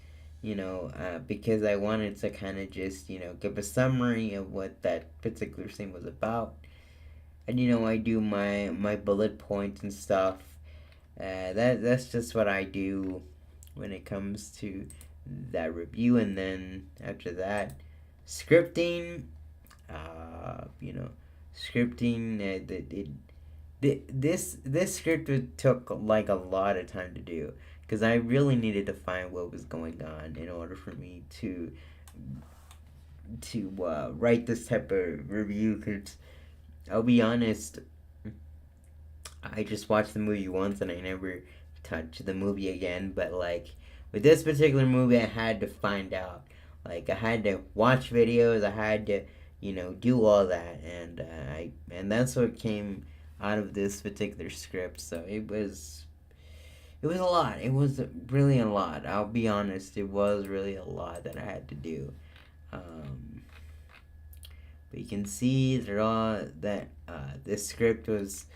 because I wanted to kind of just, give a summary of what that particular thing was about. And, I do my bullet points and stuff. That's just what I do when it comes to that review. And then after that, scripting, this script took like a lot of time to do, because I really needed to find what was going on in order for me to write this type of review, because I'll be honest, I just watched the movie once and I never touched the movie again. But like with this particular movie, I had to find out. Like I had to watch videos. I had to, do all that, and that's what came out of this particular script. So it was a lot. It was really a lot. I'll be honest. It was really a lot that I had to do. But you can see that this script was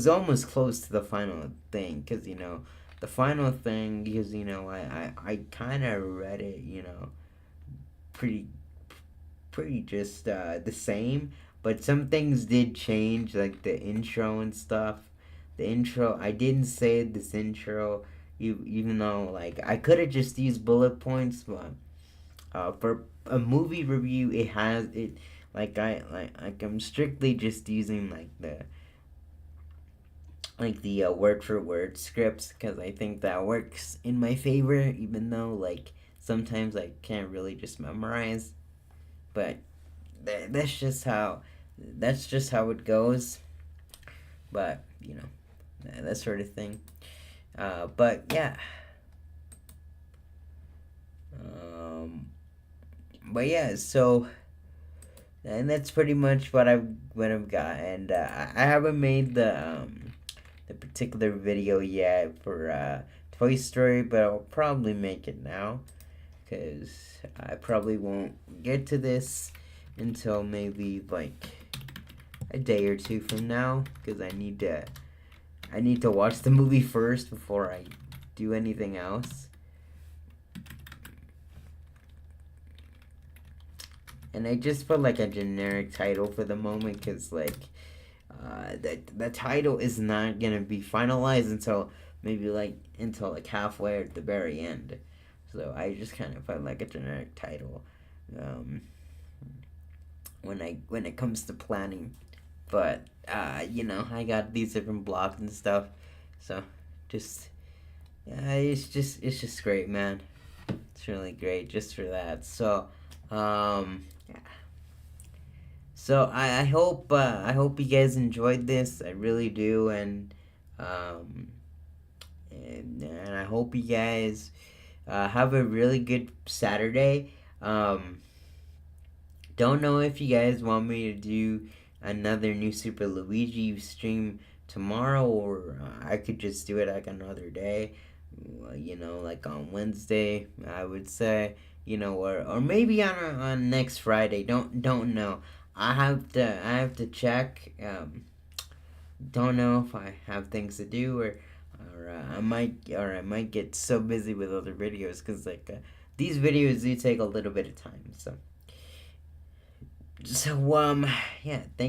almost close to the final thing, because the final thing, because I kind of read it, pretty just the same, but some things did change, like the intro and stuff. The intro, I didn't say this intro, even though like I could have just used bullet points, but for a movie review, it has it. Like I'm strictly just using the word for word scripts, because I think that works in my favor, even though like sometimes I can't really just memorize. But that's just how it goes. But that sort of thing. But yeah. But yeah, so, and that's pretty much what I've got, and I haven't made the particular video yet for Toy Story, but I'll probably make it now, because I probably won't get to this until maybe like a day or two from now, because I need to watch the movie first before I do anything else. And I just put like a generic title for the moment, because like the title is not gonna be finalized until halfway or at the very end. So I just kind of put like a generic title when it comes to planning. But I got these different blocks and stuff, so it's just great, man. It's really great just for that. So yeah. So I hope you guys enjoyed this. I really do, and I hope you guys have a really good Saturday. Don't know if you guys want me to do another new Super Luigi stream tomorrow, or I could just do it like another day. Like on Wednesday, I would say. Or maybe on next Friday. Don't know. I have to check. Don't know if I have things to do, or I might get so busy with other videos, because like these videos do take a little bit of time. So yeah, thank